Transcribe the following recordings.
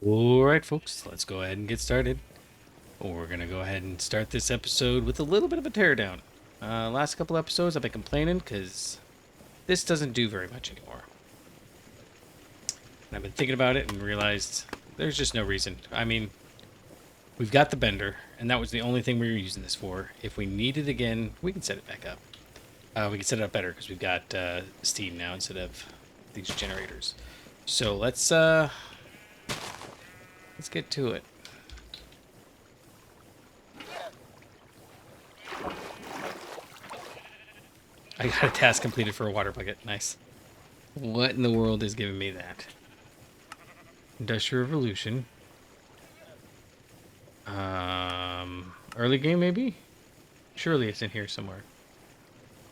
Alright folks, let's go ahead and get started. We're gonna go ahead and start this episode with a little bit of a teardown. Last couple episodes I've been complaining because this doesn't do very much anymore. And I've been thinking about it and realized there's just no reason. I mean, we've got the bender, and that was the only thing we were using this for. If we need it again, we can set it back up. We can set it up better because we've got steam now instead of these generators. So let's get to it. I got a task completed for a water bucket. Nice. What in the world is giving me that? Industrial Revolution. Early game maybe? Surely it's in here somewhere.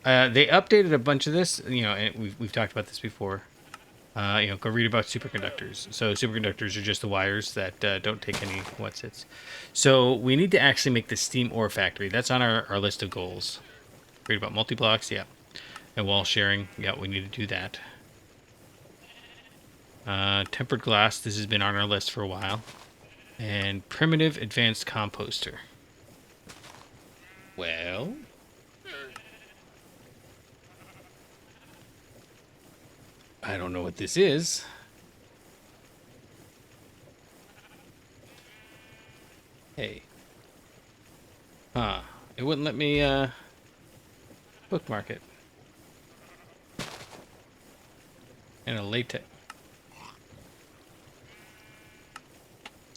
They updated a bunch of this. You know, and we've talked about this before. Go read about superconductors. So superconductors are just the wires that don't take any what's-its. So we need to actually make the steam ore factory. That's on our list of goals. Read about multi-blocks, yeah. And wall sharing, yeah, we need to do that. Tempered glass, this has been on our list for a while. And primitive advanced composter. Well, I don't know what this is. Hey. Huh. It wouldn't let me bookmark it. And a latex.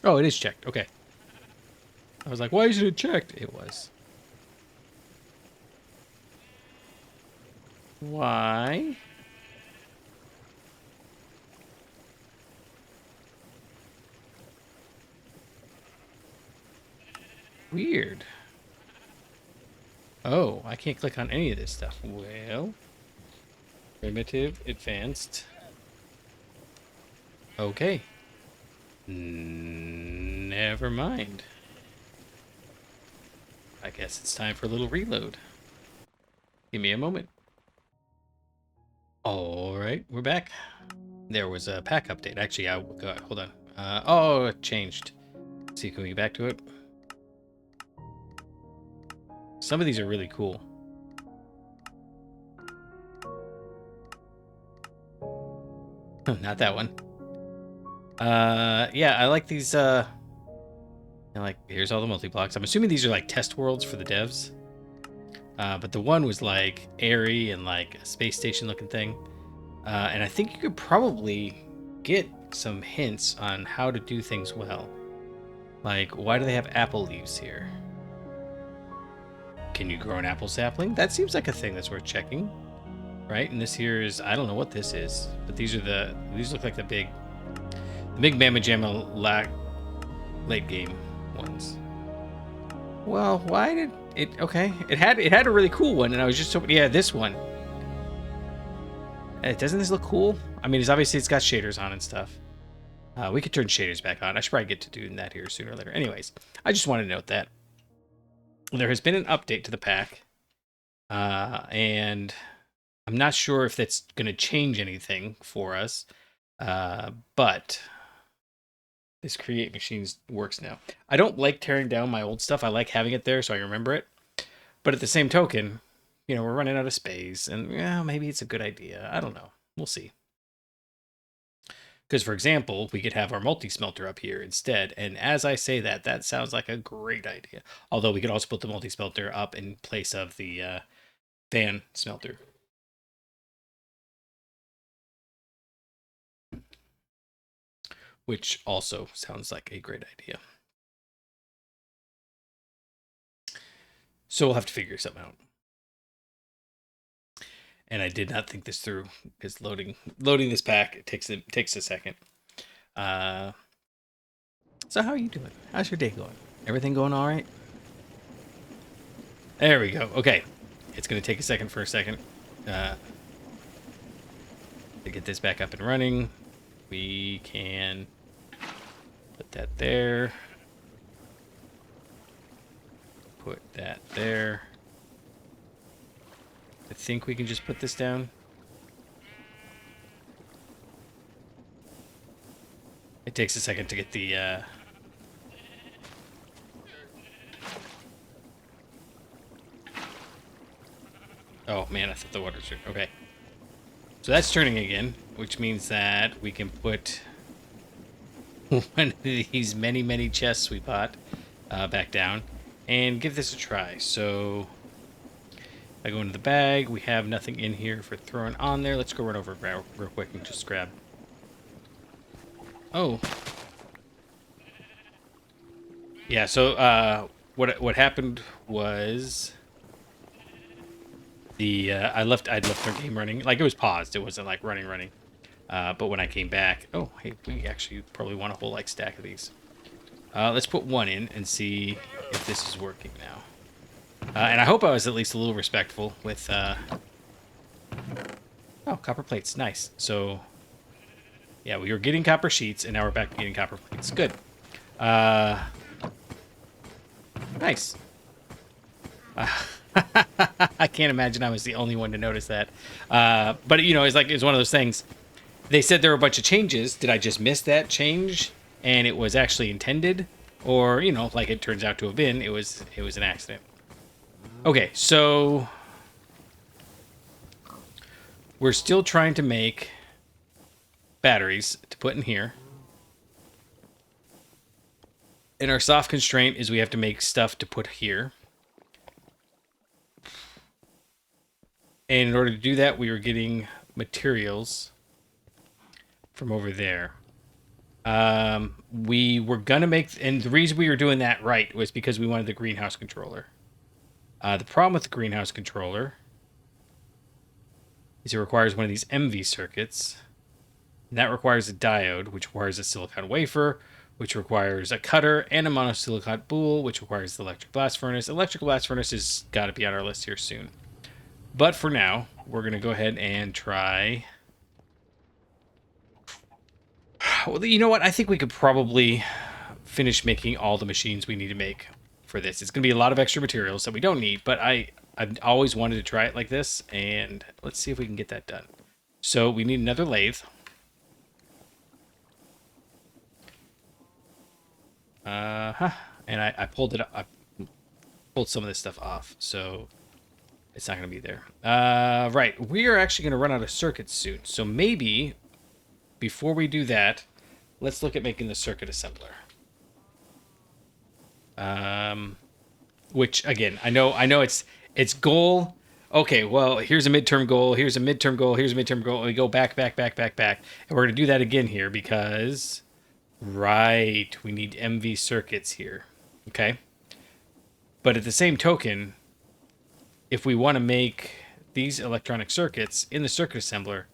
Oh, it is checked. Okay. I was like, why isn't it checked? It was. Why? Weird. Oh, I can't click on any of this stuff. Well, primitive, advanced. Okay. Never mind. I guess it's time for a little reload. Give me a moment. All right, we're back. There was a pack update. Actually, hold on. Oh, it changed. Let's see, can we get back to it? Some of these are really cool. Not that one. Yeah, I like these, like, here's all the multi-blocks. I'm assuming these are like test worlds for the devs. But the one was like airy and like a space station looking thing. And I think you could probably get some hints on how to do things well. Like, why do they have apple leaves here? Can you grow an apple sapling? That seems like a thing that's worth checking. Right? And this here is, I don't know what this is, but these look like the big Mamma Jamma late game ones. Well, why did it? Okay, it had a really cool one, and I was just hoping, yeah, this one. Doesn't this look cool? I mean, it's got shaders on and stuff. We could turn shaders back on. I should probably get to doing that here sooner or later. Anyways, I just wanted to note that there has been an update to the pack, and I'm not sure if that's going to change anything for us, but this create machines works now. I don't like tearing down my old stuff. I like having it there so I remember it. But at the same token, you know, we're running out of space, and yeah, maybe it's a good idea. I don't know. We'll see. Because, for example, we could have our multi-smelter up here instead. And as I say that, that sounds like a great idea. Although we could also put the multi-smelter up in place of the fan smelter. Which also sounds like a great idea. So we'll have to figure something out. And I did not think this through because loading this pack takes a second. So how are you doing? How's your day going? Everything going all right? There we go. Okay, it's gonna take a second to get this back up and running. We can put that there. Put that there. I think we can just put this down. It takes a second to get the... Oh, man, I thought the water's... Okay. So that's turning again, which means that we can put one of these many, many chests we bought back down and give this a try. So I go into the bag. We have nothing in here for throwing on there. Let's go run over real quick and just grab... Oh. Yeah, so what happened was... I'd left the game running. Like, it was paused. It wasn't like running. But when I came back, oh, hey, we actually probably want a whole like stack of these. Let's put one in and see if this is working now. And I hope I was at least a little respectful with. Oh, copper plates, nice. So, yeah, we were getting copper sheets, and now we're back to getting copper plates. Good. Nice. I can't imagine I was the only one to notice that. But, you know, it's one of those things. They said there were a bunch of changes. Did I just miss that change? And it was actually intended? Or, you know, like it turns out to have been, it was an accident. Okay, so... We're still trying to make batteries to put in here. And our soft constraint is we have to make stuff to put here. And in order to do that, we were getting materials from over there. We were going to make... And the reason we were doing that right was because we wanted the greenhouse controller. The problem with the greenhouse controller is it requires one of these MV circuits. And that requires a diode, which requires a silicon wafer, which requires a cutter, and a monosilicate boule, which requires the electric blast furnace. Electrical blast furnace has got to be on our list here soon. But for now, we're going to go ahead and try... Well, you know what? I think we could probably finish making all the machines we need to make for this. It's going to be a lot of extra materials that we don't need, but I've always wanted to try it like this, and let's see if we can get that done. So we need another lathe. And I pulled it up. I pulled some of this stuff off, so it's not going to be there. Right. We are actually going to run out of circuits soon. So maybe before we do that, let's look at making the circuit assembler. Which again, I know it's goal. Okay, well, here's a midterm goal. Here's a midterm goal. Here's a midterm goal. And we go back. And we're going to do that again here because, right, we need MV circuits here. Okay. But at the same token, if we want to make these electronic circuits in the circuit assembler,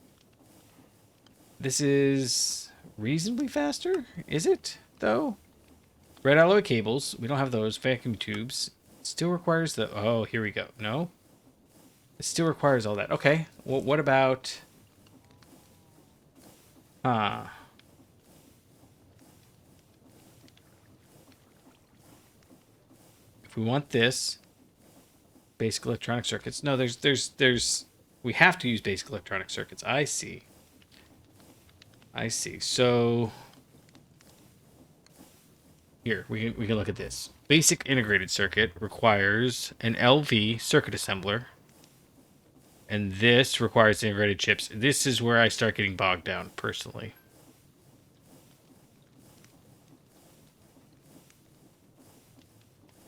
this is reasonably faster. Is it, though? Red alloy cables. We don't have those. Vacuum tubes. It still requires the... Oh, here we go. No? It still requires all that. Okay. Well, what about... If we want this... Basic electronic circuits. No, there's... We have to use basic electronic circuits. I see. So... Here, we can look at this. Basic integrated circuit requires an LV circuit assembler. And this requires integrated chips. This is where I start getting bogged down, personally.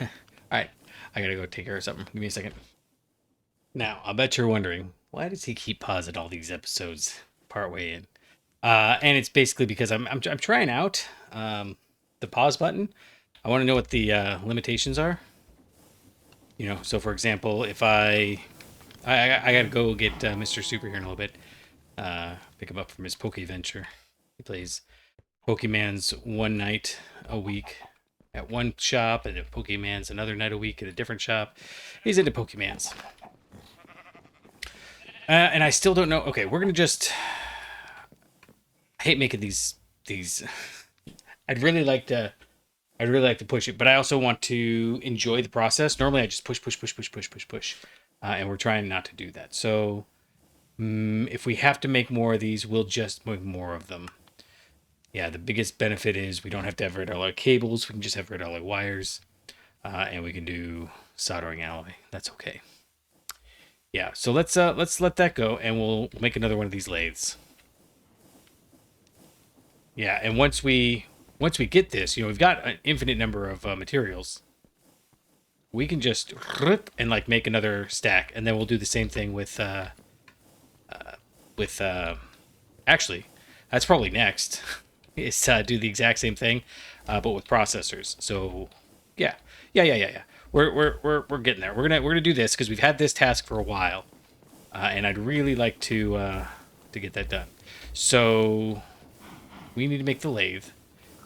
Alright, I gotta go take care of something. Give me a second. Now, I bet you're wondering, why does he keep pausing all these episodes partway in? And it's basically because I'm trying out the pause button. I want to know what the limitations are. You know, so for example, if I gotta go get Mr. Super here in a little bit. Pick him up from his Poke Venture. He plays Pokemans one night a week at one shop, and Pokemans another night a week at a different shop. He's into Pokemans. And I still don't know. Okay, we're gonna just... I hate making these. I'd really like to push it, but I also want to enjoy the process. Normally, I just push, and we're trying not to do that. So, if we have to make more of these, we'll just make more of them. Yeah, the biggest benefit is we don't have to have rid all our cables. We can just have rid all our wires, and we can do soldering alloy. That's okay. Yeah, so let's let that go, and we'll make another one of these lathes. Yeah, and once we get this, we've got an infinite number of materials. We can just and like make another stack, and then we'll do the same thing with actually, that's probably next. Is do the exact same thing, but with processors. So, yeah. We're getting there. We're gonna do this because we've had this task for a while, and I'd really like to get that done. So, we need to make the lathe,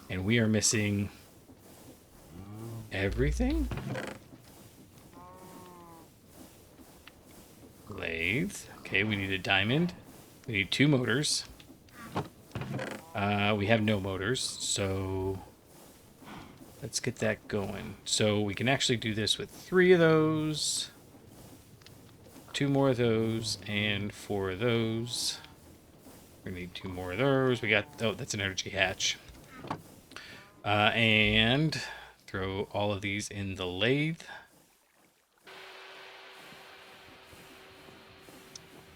and we are missing everything. Lathe. Okay, we need a diamond. We need 2 motors. We have no motors, so let's get that going. So we can actually do this with 3 of those, 2 more of those, and 4 of those. We need 2 more of those. We got, oh, that's an energy hatch. And throw all of these in the lathe.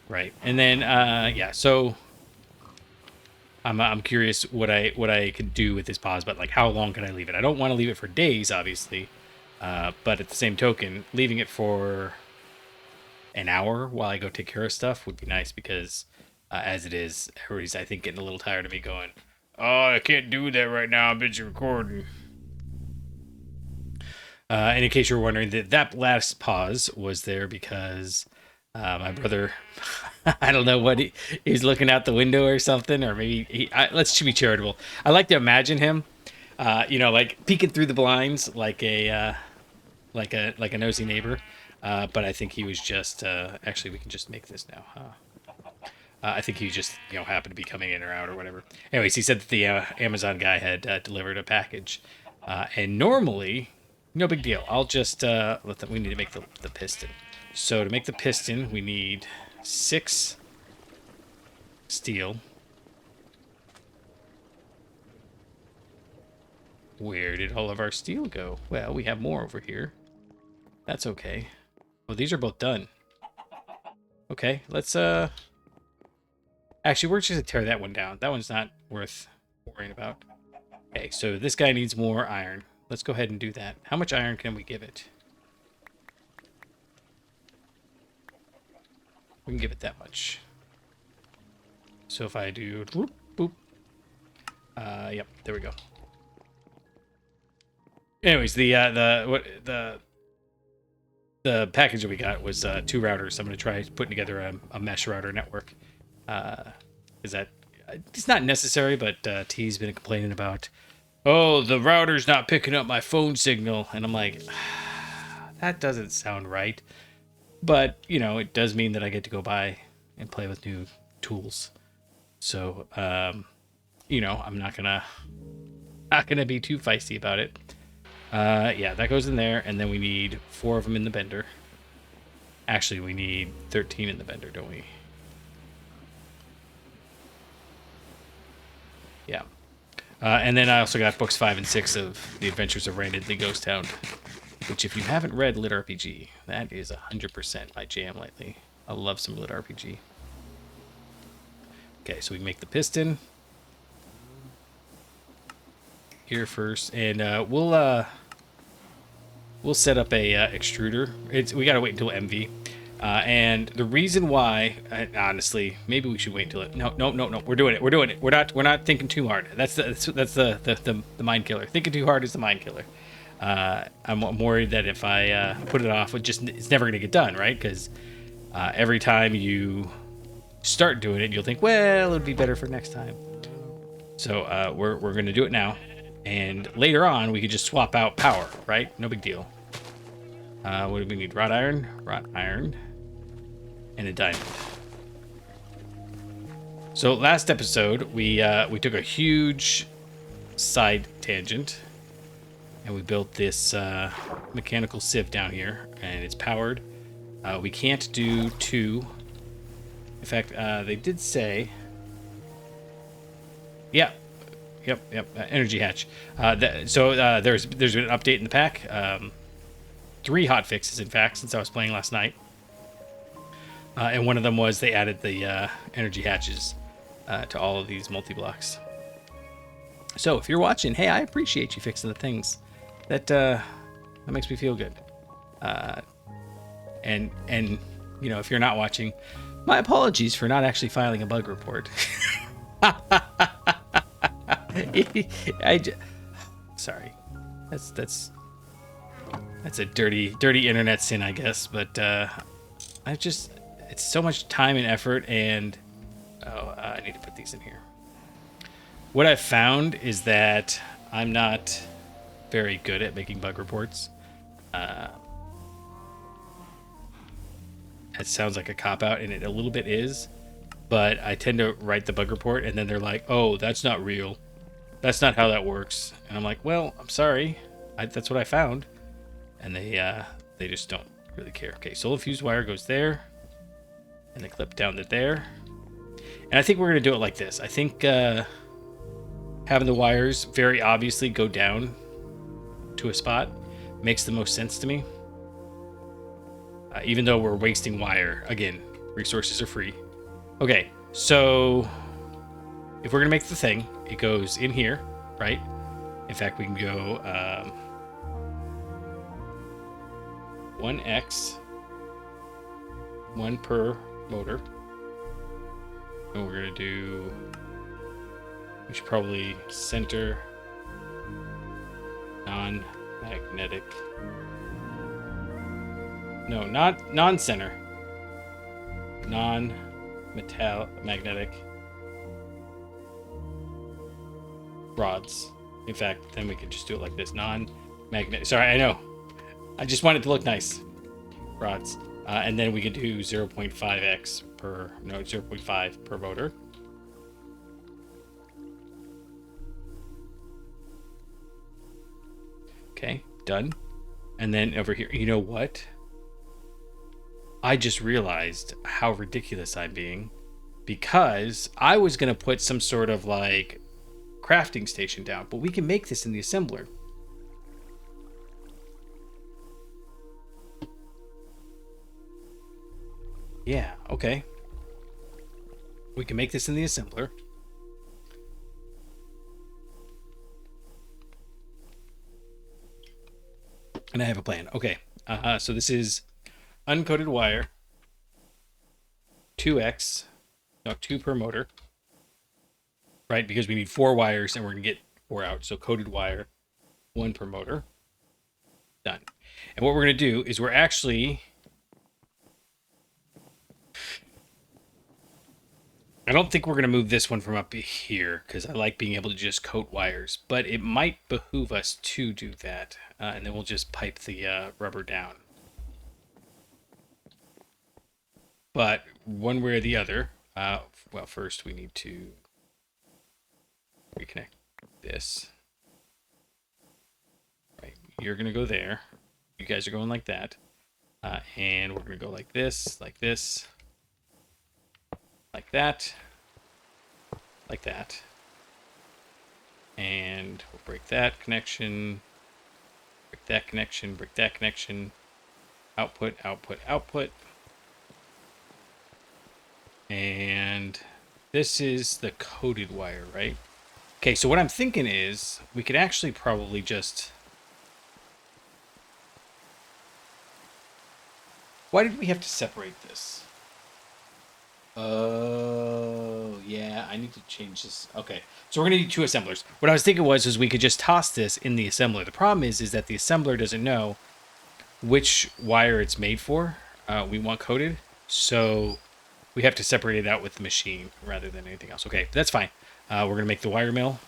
Right, and then yeah. So I'm curious what I could do with this pause, but like how long can I leave it? I don't want to leave it for days, obviously, but at the same token, leaving it for an hour while I go take care of stuff would be nice because as it is, everybody's I think getting a little tired of me going, oh, I can't do that right now. I'm busy recording. And in case you're wondering, that last pause was there because my brother, I don't know what he's looking out the window or something, or maybe let's be charitable. I like to imagine him, like peeking through the blinds like a nosy neighbor. But I think he was just actually we can just make this now. I think he just happened to be coming in or out or whatever. Anyways, he said that the Amazon guy had delivered a package, and normally no big deal. I'll just let them. We need to make the piston. So to make the piston, we need 6 steel. Where did all of our steel go? Well, we have more over here. That's okay. Well, these are both done. Okay, let's actually, we're just gonna tear that one down. That one's not worth worrying about. Okay, so this guy needs more iron. Let's go ahead and do that. How much iron can we give it? We can give it that much. So if I do boop, boop. Yep, there we go. Anyways, the package that we got was 2 routers. I'm gonna try putting together a mesh router network. Is that it's not necessary, but T's been complaining about, oh, the router's not picking up my phone signal, and I'm like, that doesn't sound right. But it does mean that I get to go by and play with new tools. So I'm not gonna be too feisty about it. Yeah, that goes in there, and then we need 4 of them in the bender. Actually, we need 13 in the bender, don't we? Yeah. And then I also got books 5 and 6 of The Adventures of Randy the Ghost Hound, which if you haven't read Lit RPG, that is 100% my jam lately. I love some Lit RPG. Okay, so we make the piston here first, and we'll set up a extruder. We gotta wait until MV. And the reason why, honestly, maybe we should wait until it. No. We're doing it. We're not thinking too hard. That's the mind killer. Thinking too hard is the mind killer. I'm worried that if I put it off, it's never gonna get done, right? Because every time you start doing it, you'll think, well, it would be better for next time. So we're gonna do it now, and later on we could just swap out power, right? No big deal. What do we need? Wrought iron, and a diamond. So last episode we took a huge side tangent, and we built this mechanical sieve down here, and it's powered. We can't do 2. In fact, they did say, yeah, Yep. Energy hatch. There's been an update in the pack. 3 hot fixes, in fact, since I was playing last night. And one of them was they added the energy hatches to all of these multi-blocks. So if you're watching, hey, I appreciate you fixing the things. That makes me feel good. And you know, if you're not watching, my apologies for not actually filing a bug report. Sorry, that's a dirty internet sin, I guess. But it's so much time and effort, and I need to put these in here. What I've found is that I'm not very good at making bug reports. It sounds like a cop-out, and it a little bit is, but I tend to write the bug report, and then they're like, oh, that's not real. That's not how that works. And I'm like, well, I'm sorry. That's what I found. And they just don't really care. Okay, solar fuse wire goes there, and the clip down to there. And I think we're going to do it like this. I think having the wires very obviously go down to a spot makes the most sense to me. Even though we're wasting wire. Again, resources are free. Okay, so if we're going to make the thing, it goes in here, right? In fact, we can go 1x, 1 per motor. And we're going to do... We should probably center non-magnetic... No, not non-center. Non-magnetic rods. In fact, then we could just do it like this. Non-magnetic. Sorry, I know. I just want it to look nice. Rods. And then we could do 0.5x per... No, 0.5 per motor. Okay, done. And then over here, you know what? I just realized how ridiculous I'm being, because I was going to put some sort of like crafting station down, but we can make this in the assembler. Yeah, okay. We can make this in the assembler. And I have a plan. Okay, so this is uncoated wire, 2x, no, 2 per motor, right? Because we need 4 wires and we're going to get 4 out. So coated wire, 1 per motor. Done. And what we're going to do is we're actually... I don't think we're going to move this one from up here because I like being able to just coat wires, but it might behoove us to do that. And then we'll just pipe the rubber down. But one way or the other, well, first we need to reconnect this. Right, you're going to go there. You guys are going like that. And we're going to go like this, like that, like that. And we'll break that connection, break that connection, break that connection. Output, output, output. And this is the coated wire, right? Okay, so what I'm thinking is we could actually probably just... Why did we have to separate this? Oh, yeah, I need to change this. Okay, so we're going to need 2 assemblers. What I was thinking was we could just toss this in the assembler. The problem is that the assembler doesn't know which wire it's made for. We want coated, so... We have to separate it out with the machine rather than anything else. Okay, that's fine. We're going to make the wire mill.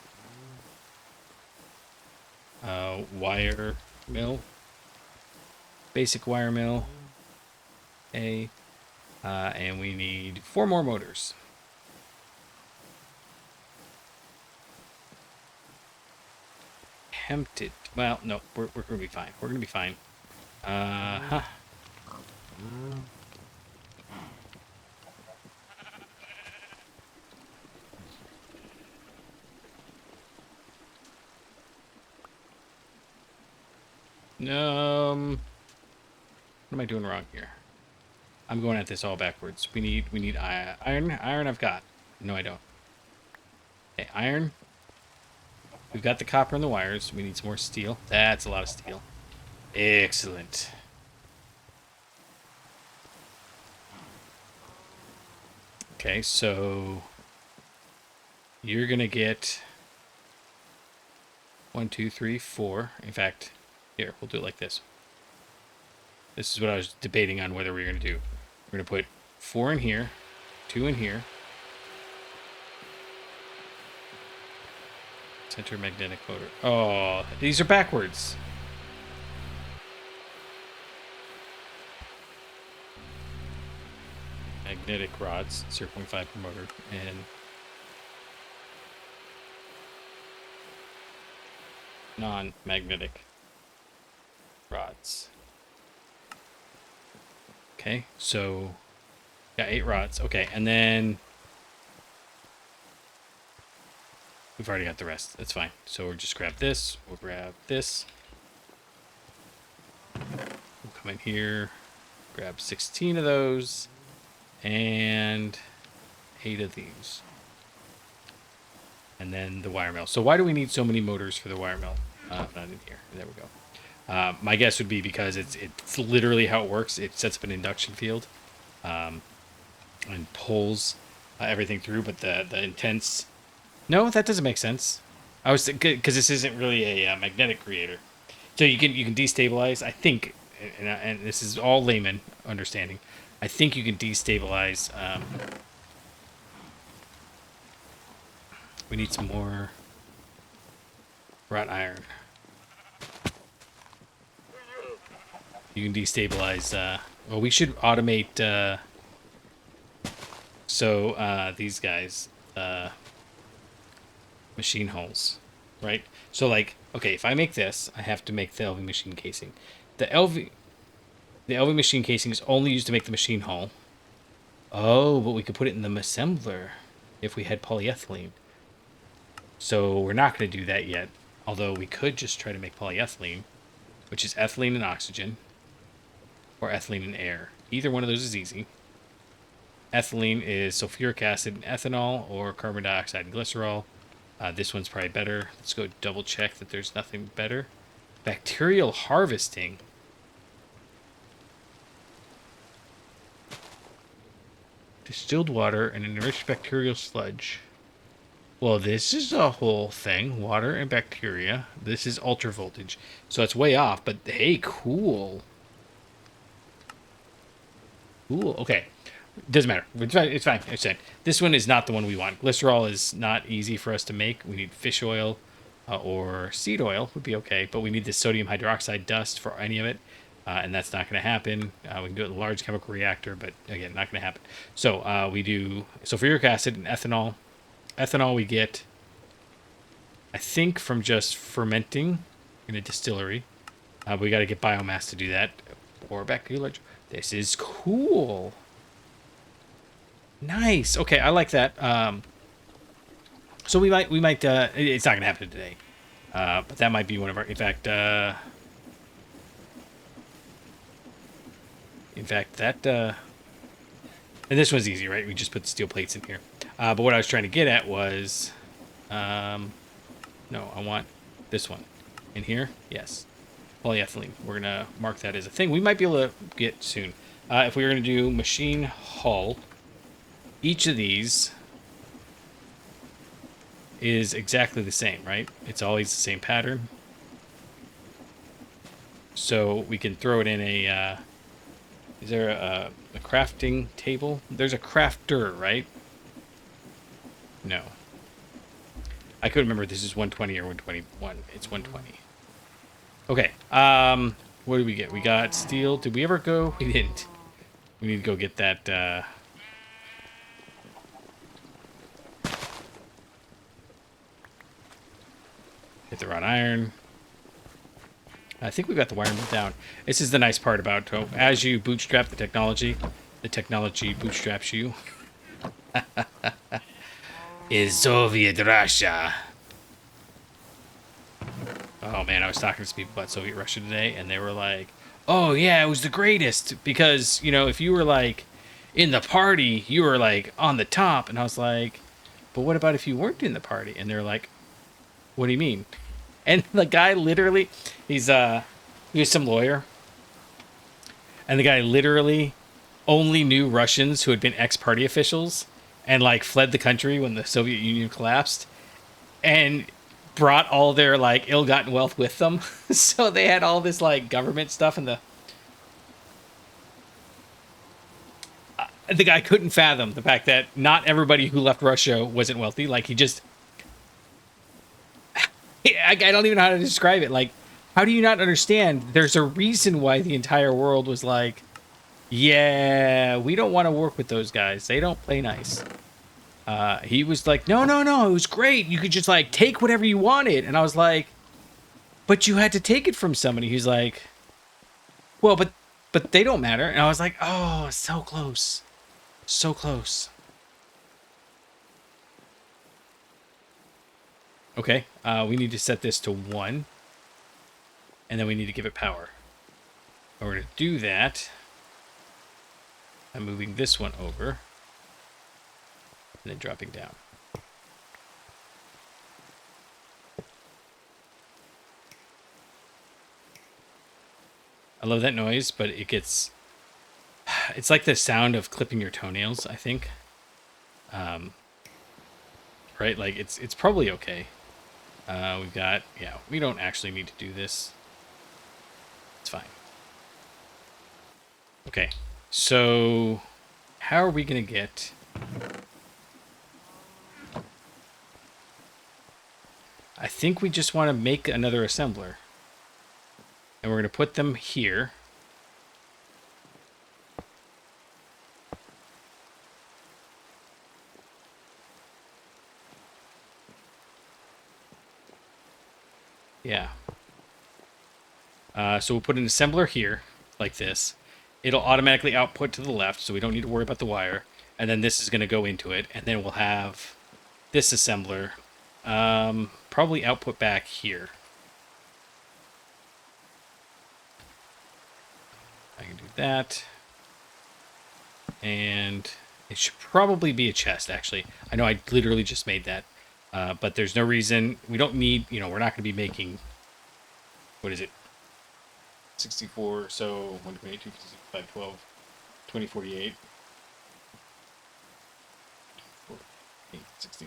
Wire mill. Basic wire mill. A. And we need 4 more motors. Tempted. Well, no, we're going to be fine. We're going to be fine. What am I doing wrong here? I'm going at this all backwards. We need iron. Iron I've got. No, I don't. Okay, iron. We've got the copper and the wires. We need some more steel. That's a lot of steel. Excellent. Okay, so you're gonna get 1, 2, 3, 4. In fact, here, we'll do it like this. This is what I was debating on whether we were gonna do. We're gonna put 4 in here, 2 in here. Center magnetic motor. Oh, these are backwards. Magnetic rods, 0.5 per motor, and non-magnetic rods. Okay, so got 8 rods. Okay, and then we've already got the rest. That's fine. So we'll just grab this. We'll grab this. We'll come in here, grab 16 of those, and 8 of these. And then the wire mill. So why do we need so many motors for the wire mill? Not in here. There we go. My guess would be because it's literally how it works. It sets up an induction field and pulls everything through. But the intense... No, that doesn't make sense. I was because this isn't really a magnetic creator. So you can destabilize. I think, and this is all layman understanding. I think you can destabilize. We need some more wrought iron. You can destabilize. Well, we should automate. These guys, machine holes, right? So like, okay, if I make this, I have to make the LV machine casing. The LV machine casing is only used to make the machine hull. Oh, but we could put it in the assembler if we had polyethylene. So we're not going to do that yet. Although we could just try to make polyethylene, which is ethylene and oxygen, or ethylene and air. Either one of those is easy. Ethylene is sulfuric acid and ethanol, or carbon dioxide and glycerol. This one's probably better. Let's go double check that there's nothing better. Bacterial harvesting. Distilled water and enriched bacterial sludge. Well, this is a whole thing. Water and bacteria. This is ultra voltage. So it's way off, but hey, cool. Cool. Okay. Doesn't matter. It's fine. It's fine. This one is not the one we want. Glycerol is not easy for us to make. We need fish oil or seed oil would be okay, but we need the sodium hydroxide dust for any of it, and that's not going to happen. We can do it in a large chemical reactor, but again, not going to happen. So we do sulfuric acid and ethanol. Ethanol we get, I think, from just fermenting in a distillery. But we got to get biomass to do that, or bacterial. This is cool. Nice. Okay, I like that. So we might. It's not gonna happen today, but that might be one of our. In fact, that. And this one's easy, right? We just put the steel plates in here. But what I was trying to get at was, no, I want this one in here. Yes, polyethylene. We're gonna mark that as a thing we might be able to get soon. If we were gonna do machine hull. Each of these is exactly the same, right? It's always the same pattern. So we can throw it in a, is there a crafting table? There's a crafter, right? No. I couldn't remember if this is 120 or 121. It's 120. Okay. What did we get? We got steel. Did we ever go? We didn't. We need to go get that, Hit the wrought iron. I think we got the wire mill down. This is the nice part about as you bootstrap the technology bootstraps you. Is Soviet Russia. Oh man, I was talking to some people about Soviet Russia today, and they were like, "Oh yeah, it was the greatest because you know if you were like in the party, you were like on the top." And I was like, "But what about if you weren't in the party?" And they're like, "What do you mean?" And the guy literally, he was some lawyer, and the guy literally only knew Russians who had been ex-party officials and like fled the country when the Soviet Union collapsed, and brought all their like ill-gotten wealth with them. So they had all this like government stuff, and the guy couldn't fathom the fact that not everybody who left Russia wasn't wealthy. Like he just, I don't even know how to describe it. Like, how do you not understand? There's a reason why the entire world was like, yeah, we don't want to work with those guys. They don't play nice. He was like, no, it was great. You could just like take whatever you wanted. And I was like, but you had to take it from somebody. He's like, well, but they don't matter. And I was like, oh, so close. So close. Okay, we need to set this to 1. And then we need to give it power. In order to do that, I'm moving this one over. And then dropping down. I love that noise, but it gets... It's like the sound of clipping your toenails, I think. Right? Like, it's probably okay. We've got... Yeah, we don't actually need to do this. It's fine. Okay, so... How are we going to get... I think we just want to make another assembler. And we're going to put them here. Yeah. So we'll put an assembler here, like this. It'll automatically output to the left, so we don't need to worry about the wire. And then this is going to go into it. And then we'll have this assembler probably output back here. I can do that. And it should probably be a chest, actually. I know I literally just made that. But there's no reason. We don't need, you know, we're not going to be making, what is it? 64, so 128, 256, 512, 2048.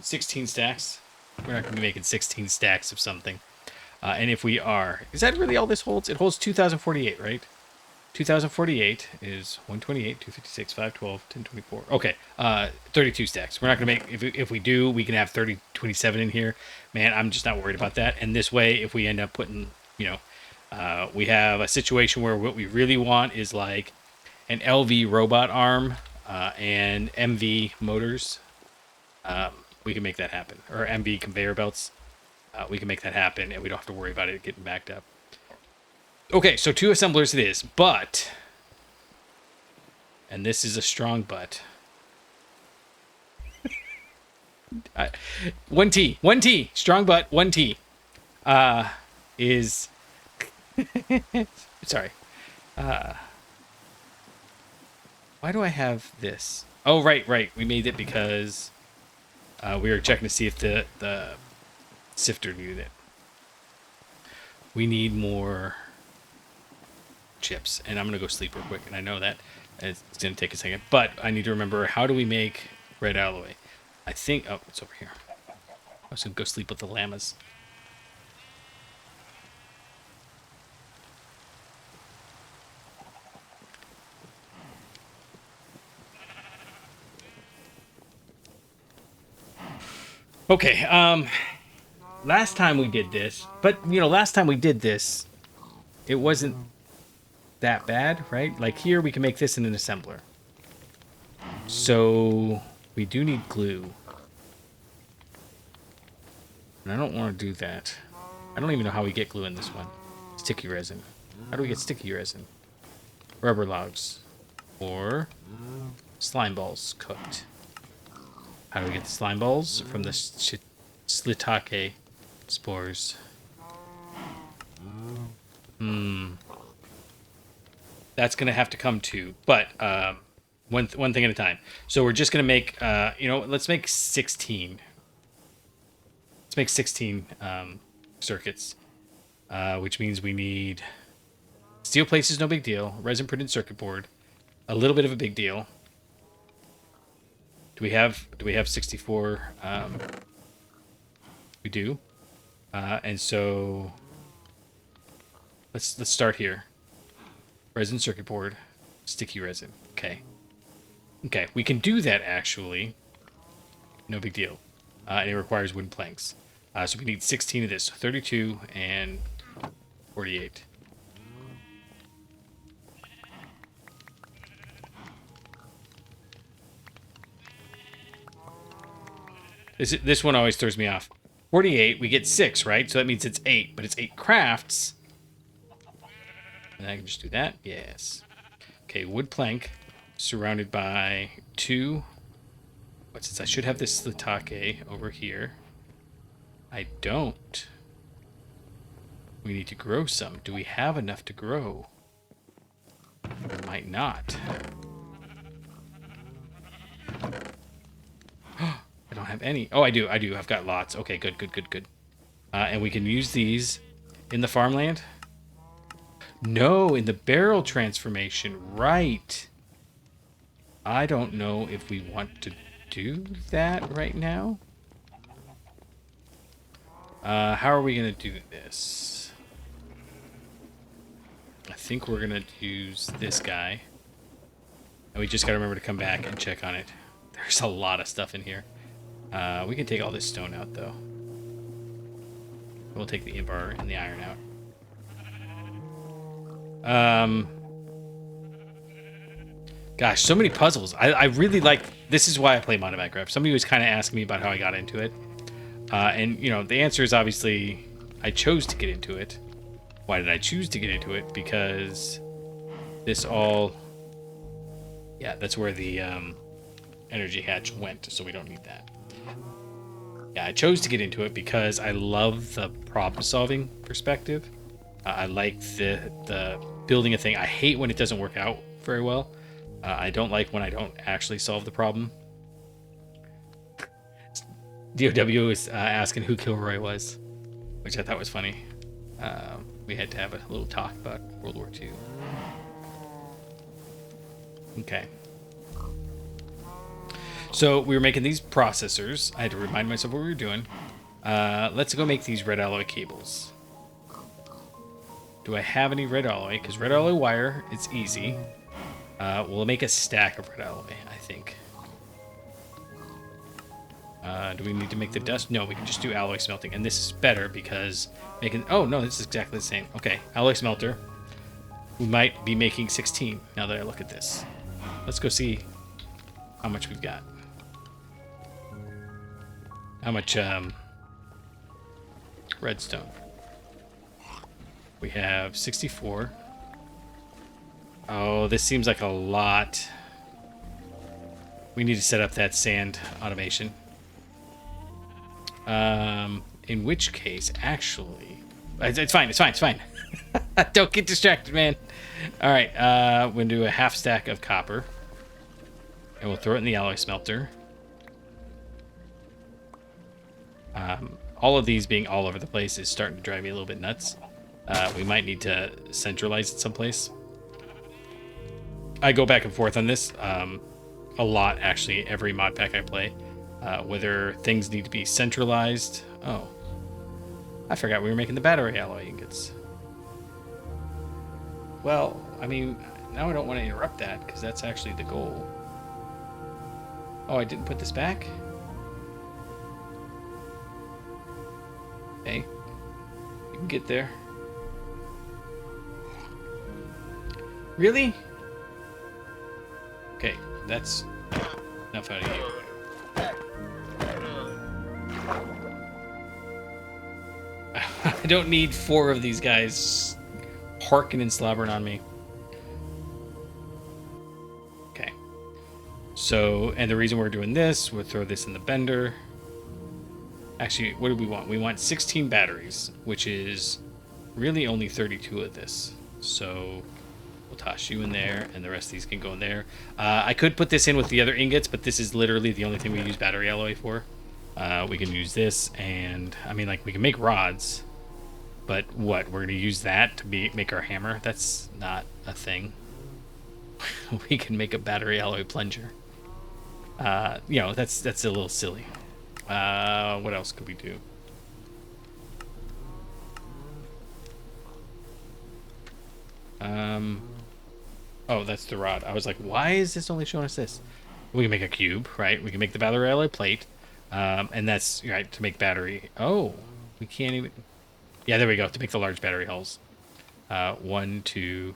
16 stacks. We're not going to be making 16 stacks of something. And if we are, is that really all this holds? It holds 2048, right? 2048 is 128, 256, 512, 1024. Okay, 32 stacks. We're not going to make, if we do, we can have 3027 in here. Man, I'm just not worried about that. And this way, if we end up putting, you know, we have a situation where what we really want is like an LV robot arm and MV motors. We can make that happen. Or MV conveyor belts. We can make that happen, and we don't have to worry about it getting backed up. Okay, so 2 assemblers it is, but... And this is a strong but. 1T. Strong but, 1T. Is... Sorry. Why do I have this? Oh, right. We made it because we were checking to see if the sifter needed it. We need more chips, and I'm going to go sleep real quick, and I know that it's going to take a second, but I need to remember, how do we make red alloy? I think... Oh, it's over here. I was going to go sleep with the llamas. Okay, last time we did this, but, you know, it wasn't that bad, right? Like here, we can make this in an assembler. So, we do need glue. And I don't want to do that. I don't even know how we get glue in this one. Sticky resin. How do we get sticky resin? Rubber logs. Or slime balls cooked. How do we get the slime balls? From the slitake spores. That's going to have to come too. But one thing at a time. So we're just going to make, let's make 16. Let's make 16 circuits, which means we need steel plates is no big deal. Resin printed circuit board, a little bit of a big deal. Do we have 64? We do. And so let's start here. Resin circuit board, sticky resin. Okay. Okay, we can do that actually. No big deal. And it requires wooden planks. So we need 16 of this. So 32 and 48. This one always throws me off. 48, we get 6, right? So that means it's 8, but it's 8 crafts. And I can just do that. Yes. Okay, wood plank surrounded by 2. What's this? I should have this slitake over here. I don't. We need to grow some. Do we have enough to grow? Might not. I don't have any. Oh, I do. I've got lots. Okay, good. And we can use these in the farmland. No, in the barrel transformation. Right. I don't know if we want to do that right now. How are we going to do this? I think we're going to use this guy. And we just got to remember to come back and check on it. There's a lot of stuff in here. We can take all this stone out, though. We'll take the invar and the iron out. Gosh, so many puzzles. I really like... This is why I play Modpack. Somebody was kind of asking me about how I got into it. And, the answer is obviously I chose to get into it. Why did I choose to get into it? Because this all... Yeah, that's where the energy hatch went, so we don't need that. Yeah, I chose to get into it because I love the problem-solving perspective. I like the building a thing. I hate when it doesn't work out very well. I don't like when I don't actually solve the problem. DOW was asking who Kilroy was, which I thought was funny. We had to have a little talk about World War II. Okay. So we were making these processors. I had to remind myself what we were doing. Let's go make these red alloy cables. Do I have any red alloy? Because red alloy wire, it's easy. We'll make a stack of red alloy, I think. Do we need to make the dust? No, we can just do alloy smelting. And this is better because making... Oh, no, this is exactly the same. Okay, alloy smelter. We might be making 16 now that I look at this. Let's go see how much we've got. How much redstone? We have 64. Oh, this seems like a lot. We need to set up that sand automation. In which case, actually... It's fine. Don't get distracted, man. All right, we're going to do a half stack of copper. And we'll throw it in the alloy smelter. All of these being all over the place is starting to drive me a little bit nuts. We might need to centralize it someplace. I go back and forth on this a lot, actually, every mod pack I play. Whether things need to be centralized. Oh, I forgot we were making the battery alloy ingots. Well, I mean, now I don't want to interrupt that because that's actually the goal. Oh, I didn't put this back? Okay. You can get there. Really? Okay, that's enough out of you. I don't need 4 of these guys harking and slobbering on me. Okay. So, and the reason we're doing this, we'll throw this in the bender. Actually, what do we want? We want 16 batteries, which is really only 32 of this. So we'll toss you in there, and the rest of these can go in there. I could put this in with the other ingots, but this is literally the only thing we use battery alloy for. We can use this, and I mean, like, we can make rods, but what? We're gonna use that to make our hammer? That's not a thing. We can make a battery alloy plunger. You know, that's a little silly. What else could we do? Oh, that's the rod. I was like, why is this only showing us this? We can make a cube, right? We can make the battery alloy plate. And that's, right, to make battery. Oh, we can't even... Yeah, there we go, to make the large battery hulls. 1, 2...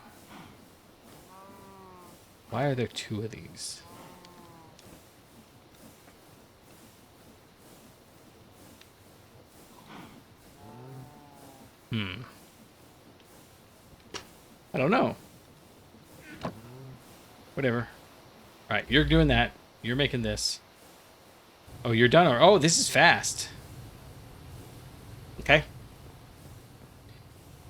Why are there 2 of these? I don't know. Whatever. All right, you're doing that. You're making this. Oh, you're done. Or oh, this is fast. Okay.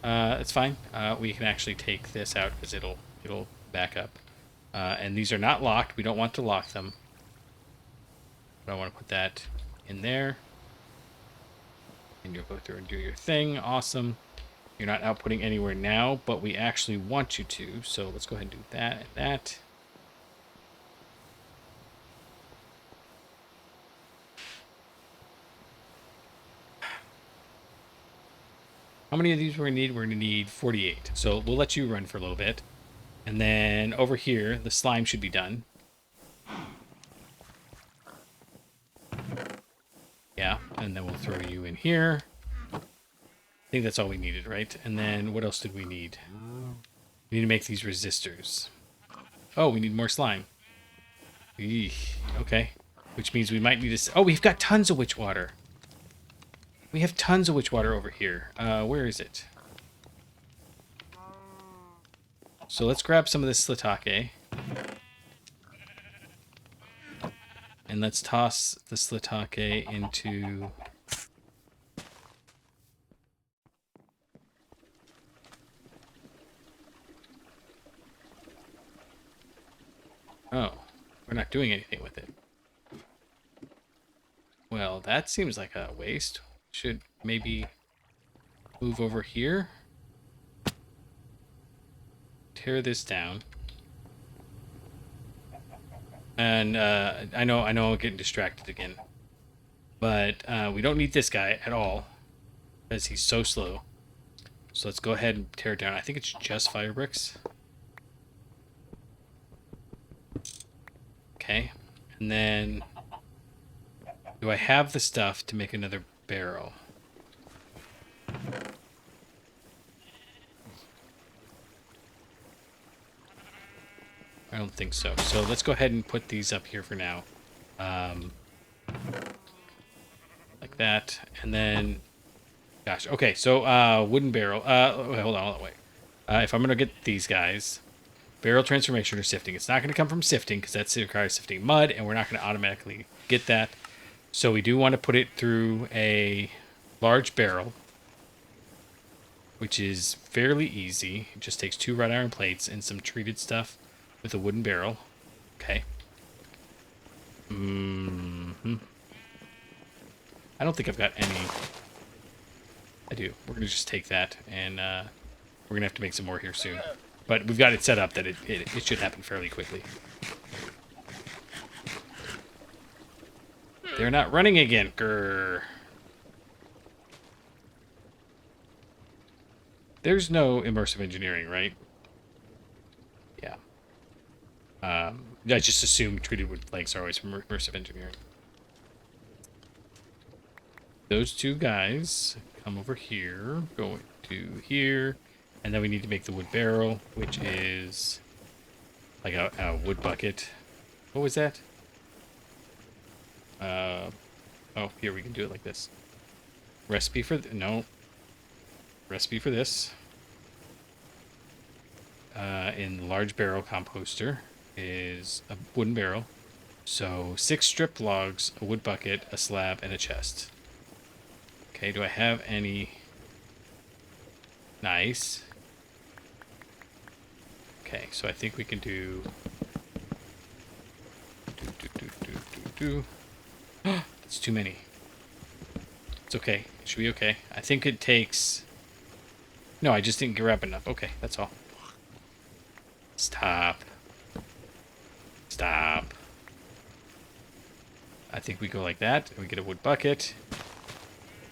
It's fine. We can actually take this out because it'll back up. And these are not locked. We don't want to lock them. But I want to put that in there. And you'll go through and do your thing. Awesome. You're not outputting anywhere now, but we actually want you to. So let's go ahead and do that and that. How many of these we're going to need? We're going to need 48. So we'll let you run for a little bit. And then over here, the slime should be done. Yeah, and then we'll throw you in here. I think that's all we needed, right? And then what else did we need? We need to make these resistors. Oh, we need more slime. Eesh, okay. Which means we might need to... Oh, we've got tons of witch water. We have tons of witch water over here. Where is it? So let's grab some of this slitake. And let's toss the slitake into... Oh, we're not doing anything with it. Well, that seems like a waste. Should maybe move over here. Tear this down. And I know I'm getting distracted again. But we don't need this guy at all because he's so slow. So let's go ahead and tear it down. I think it's just fire bricks. Okay. And then do I have the stuff to make another barrel? I don't think so. So let's go ahead and put these up here for now. Like that. And then, gosh, okay, so wooden barrel. Wait, hold on, wait. If I'm going to get these guys, barrel transformation or sifting. It's not going to come from sifting because that requires sifting mud, and we're not going to automatically get that. So we do want to put it through a large barrel, which is fairly easy. It just takes 2 wrought iron plates and some treated stuff with a wooden barrel. Okay. I don't think I've got any. I do. We're going to just take that, and we're going to have to make some more here soon. But we've got it set up that it should happen fairly quickly. They're not running again. Grr. There's no immersive engineering, right? Yeah. I just assume treated wood planks are always from immersive engineering. Those 2 guys come over here, go to here, and then we need to make the wood barrel, which is like a wood bucket. What was that? Oh, here we can do it like this. Recipe for no. Recipe for this. In the large barrel composter is a wooden barrel. So 6 stripped logs, a wood bucket, a slab, and a chest. Okay, do I have any? Nice. Okay, so I think we can do... That's too many. It's okay. It should be okay. I think it takes... No, I just didn't grab enough. Okay, that's all. Stop. Stop. I think we go like that. We get a wood bucket.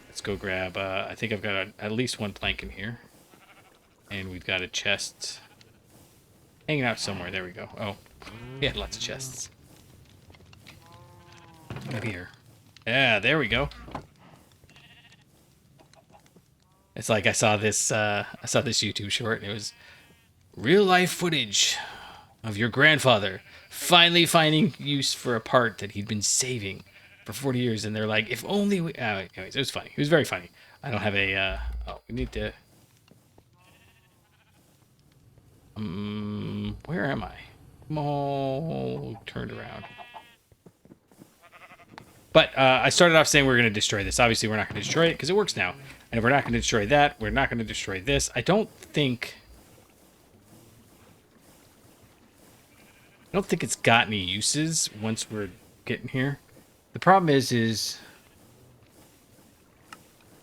Let's go grab... I think I've got at least one plank in here. And we've got a chest hanging out somewhere. There we go. Oh, we had lots of chests. Up here. Yeah, there we go. It's like I saw this YouTube short, and it was real life footage of your grandfather finally finding use for a part that he'd been saving for 40 years, and they're like, if only we... anyways, it was funny. It was very funny. I don't have a... oh, we need to... where am I? I'm all turned around. But I started off saying we're going to destroy this. Obviously, we're not going to destroy it because it works now. And if we're not going to destroy that, we're not going to destroy this. I don't think it's got any uses once we're getting here. The problem is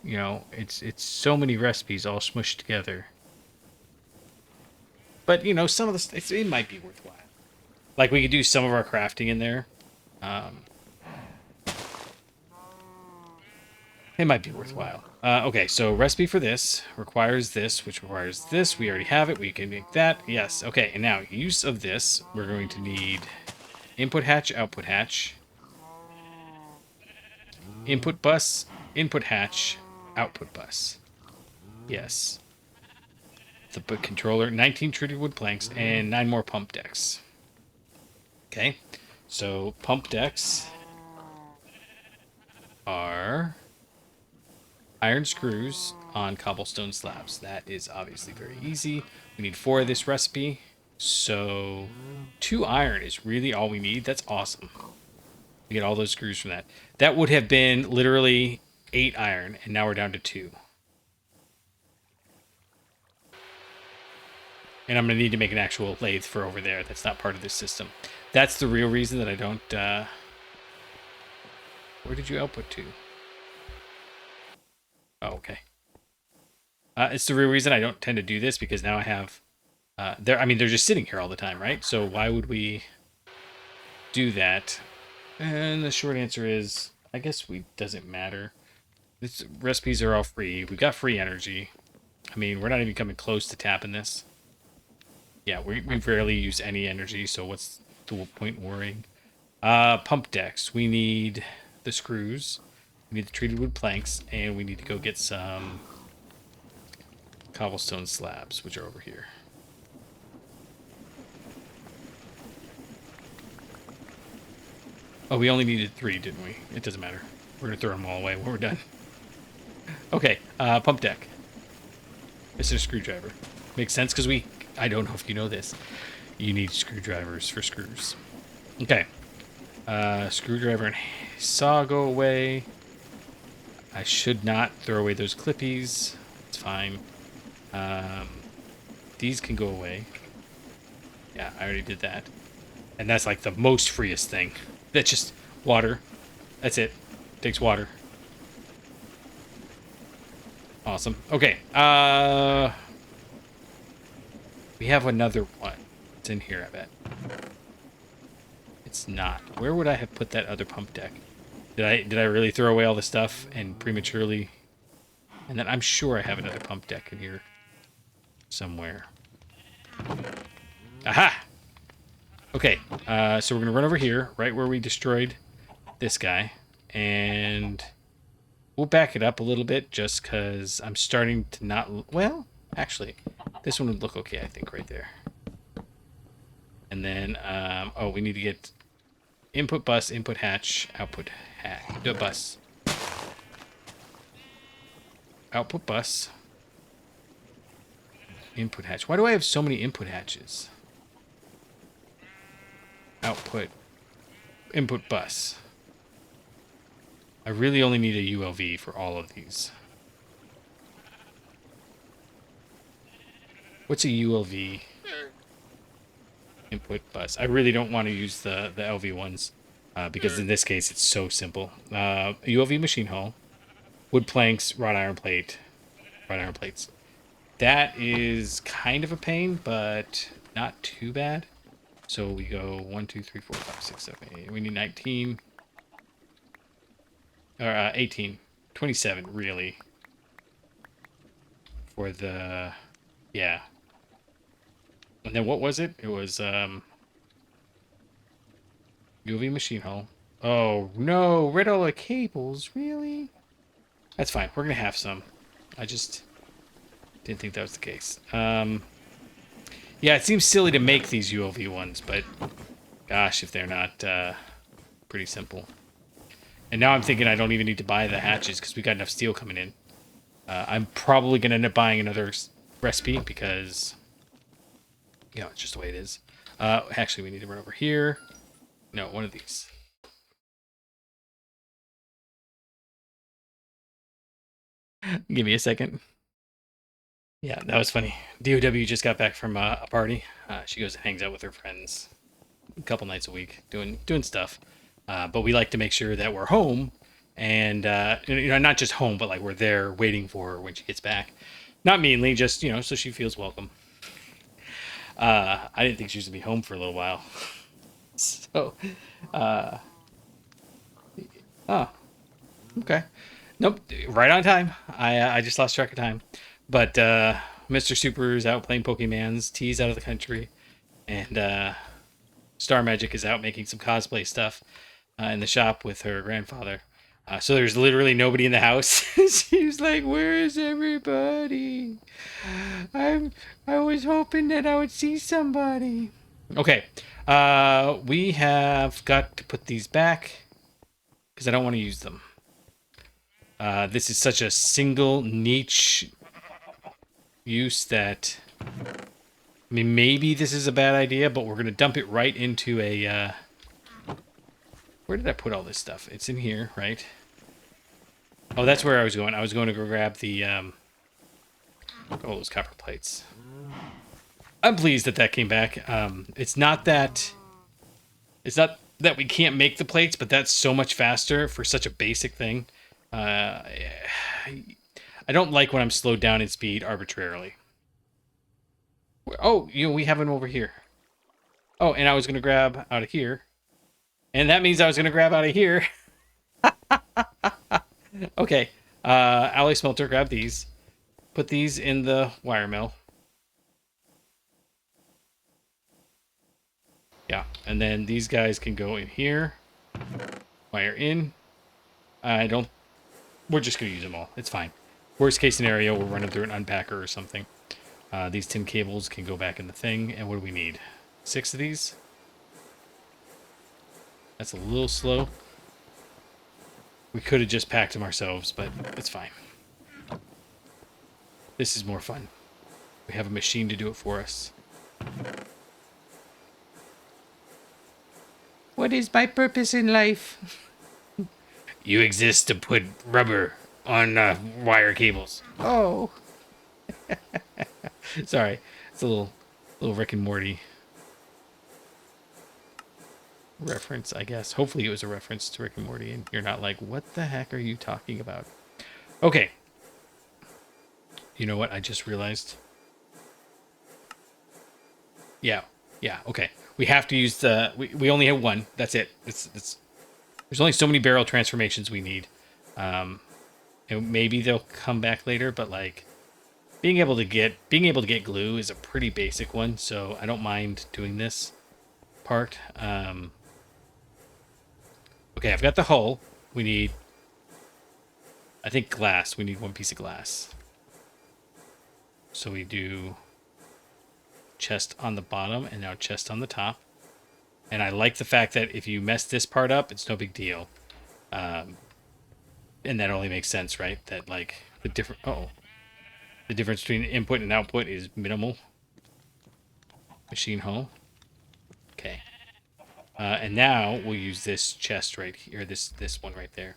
you know, it's so many recipes all smushed together. But, you know, some of the... it might be worthwhile. Like, we could do some of our crafting in there. It might be worthwhile. Okay, so recipe for this requires this, which requires this. We already have it. We can make that. Yes. Okay, and now use of this, we're going to need input hatch, output hatch. Input bus, input hatch, output bus. Yes. The controller, 19 treated wood planks, and 9 more pump decks. Okay, so pump decks are iron screws on cobblestone slabs. That is obviously very easy. We need 4 of this recipe, so 2 iron is really all we need. That's awesome. We get all those screws from that. That would have been literally 8 iron, and now we're down to 2. And I'm going to need to make an actual lathe for over there. That's not part of this system. That's the real reason that I don't... Where did you output to? Oh, okay. It's the real reason I don't tend to do this, because now I have... I mean, they're just sitting here all the time, right? So why would we do that? And the short answer is, I guess doesn't matter. These recipes are all free. We've got free energy. I mean, we're not even coming close to tapping this. Yeah, we rarely use any energy, so what's the point in worrying? Pump decks. We need the screws. We need the treated wood planks, and we need to go get some cobblestone slabs, which are over here. Oh, we only needed 3, didn't we? It doesn't matter. We're going to throw them all away when we're done. Okay, pump deck. This is a screwdriver. Makes sense, because I don't know if you know this. You need screwdrivers for screws. Okay. Screwdriver and saw go away. I should not throw away those clippies. It's fine. These can go away. Yeah, I already did that. And that's like the most freest thing. That's just water. That's it. Takes water. Awesome. Okay. We have another one. It's in here, I bet. It's not. Where would I have put that other pump deck? Did I really throw away all the stuff and prematurely? And then I'm sure I have another pump deck in here somewhere. Aha! Okay, so we're going to run over here, right where we destroyed this guy. And we'll back it up a little bit just because I'm starting to not... Well, actually, this one would look okay, I think, right there. And then, oh, we need to get input bus, input hatch, output hatch, bus. Output bus. Input hatch. Why do I have so many input hatches? Output. Input bus. I really only need a ULV for all of these. What's a ULV input bus? I really don't want to use the LV ones because in this case it's so simple. ULV machine hull, wood planks, wrought iron plates. That is kind of a pain, but not too bad. So we go 1, 2, 3, 4, 5, 6, 7, 8. We need 19 or 18, 27 really for the yeah. And then what was it? It was UV machine hull. Oh no, read all the cables, really? That's fine. We're gonna have some. I just didn't think that was the case. Yeah, it seems silly to make these ULV ones, but gosh, if they're not pretty simple. And now I'm thinking I don't even need to buy the hatches because we got enough steel coming in. I'm probably gonna end up buying another recipe because, you know, it's just the way it is. Actually, we need to run over here. No, one of these. Give me a second. Yeah, that was funny. DOW just got back from a party. She goes and hangs out with her friends a couple nights a week, doing stuff. But we like to make sure that we're home, and you know, not just home, but like we're there waiting for her when she gets back. Not meanly, just, you know, so she feels welcome. I didn't think she was gonna be home for a little while. So, oh, okay. Nope, right on time. I just lost track of time. But Mr. Super is out playing Pokemans, T's out of the country, and Star Magic is out making some cosplay stuff in the shop with her grandfather. So there's literally nobody in the house. She's like, "Where is everybody? I was hoping that I would see somebody." Okay, we have got to put these back because I don't want to use them. This is such a single niche use that, I mean, maybe this is a bad idea, but we're going to dump it right into a, where did I put all this stuff? It's in here, right? Oh, that's where I was going. I was going to go grab the, oh, those copper plates. I'm pleased that that came back. It's not that we can't make the plates, but that's so much faster for such a basic thing. I don't like when I'm slowed down in speed arbitrarily. Oh, you know, we have them over here. Oh, and I was going to grab out of here. And that means I was going to grab out of here. Okay. Alloy smelter, grab these. Put these in the wire mill. Yeah, and then these guys can go in here. Wire in. We're just going to use them all. It's fine. Worst case scenario, we'll run them through an unpacker or something. These tin cables can go back in the thing. And what do we need? 6 of these? That's a little slow. We could have just packed them ourselves, but it's fine. This is more fun. We have a machine to do it for us. What is my purpose in life? You exist to put rubber on wire cables. Oh. Sorry. It's a little Rick and Morty reference, I guess. Hopefully it was a reference to Rick and Morty and you're not like, what the heck are you talking about? Okay. You know what I just realized? Yeah, okay. We have to use the... We only have one. That's it. It's there's only so many barrel transformations we need. And maybe they'll come back later, but like... Being able to get glue is a pretty basic one, so I don't mind doing this part. Okay, I've got the hull. We need, I think, glass. We need 1 piece of glass. So we do chest on the bottom and now chest on the top. And I like the fact that if you mess this part up, it's no big deal. And that only makes sense, right? That like the difference between input and output is minimal. Machine hull. Okay. And now we'll use this chest right here, this one right there.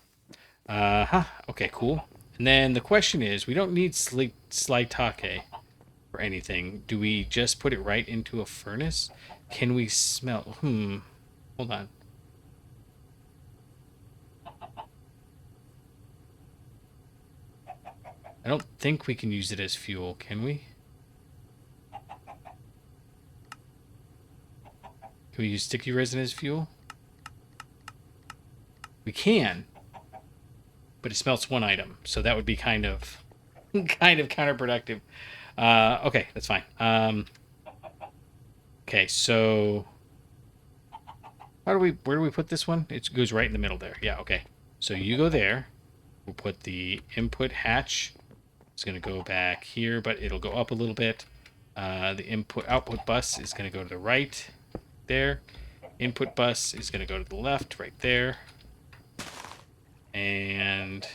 Okay, cool. And then the question is, we don't need Slaitake. or anything. Do we just put it right into a furnace? Can we smell? Hold on. I don't think we can use it as fuel, can we? Can we use sticky resin as fuel? We can, but it smelts one item, so that would be kind of counterproductive. Okay, that's fine. Okay, so where do we put this one? It goes right in the middle there. Yeah, okay. So you go there. We'll put the input hatch. It's going to go back here, but it'll go up a little bit. The output bus is going to go to the right there. Input bus is going to go to the left right there. And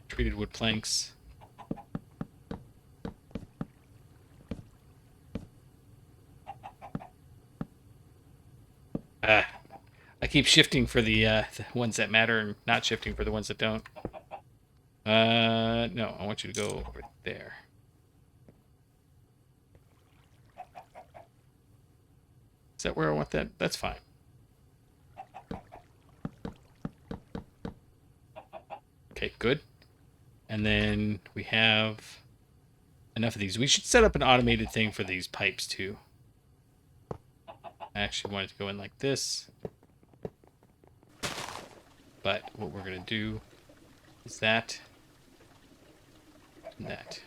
treated wood planks. I keep shifting for the ones that matter and not shifting for the ones that don't. No, I want you to go over there. Is that where I want that? That's fine. Okay, good. And then we have enough of these. We should set up an automated thing for these pipes too. I actually wanted to go in like this. But what we're going to do is that and that.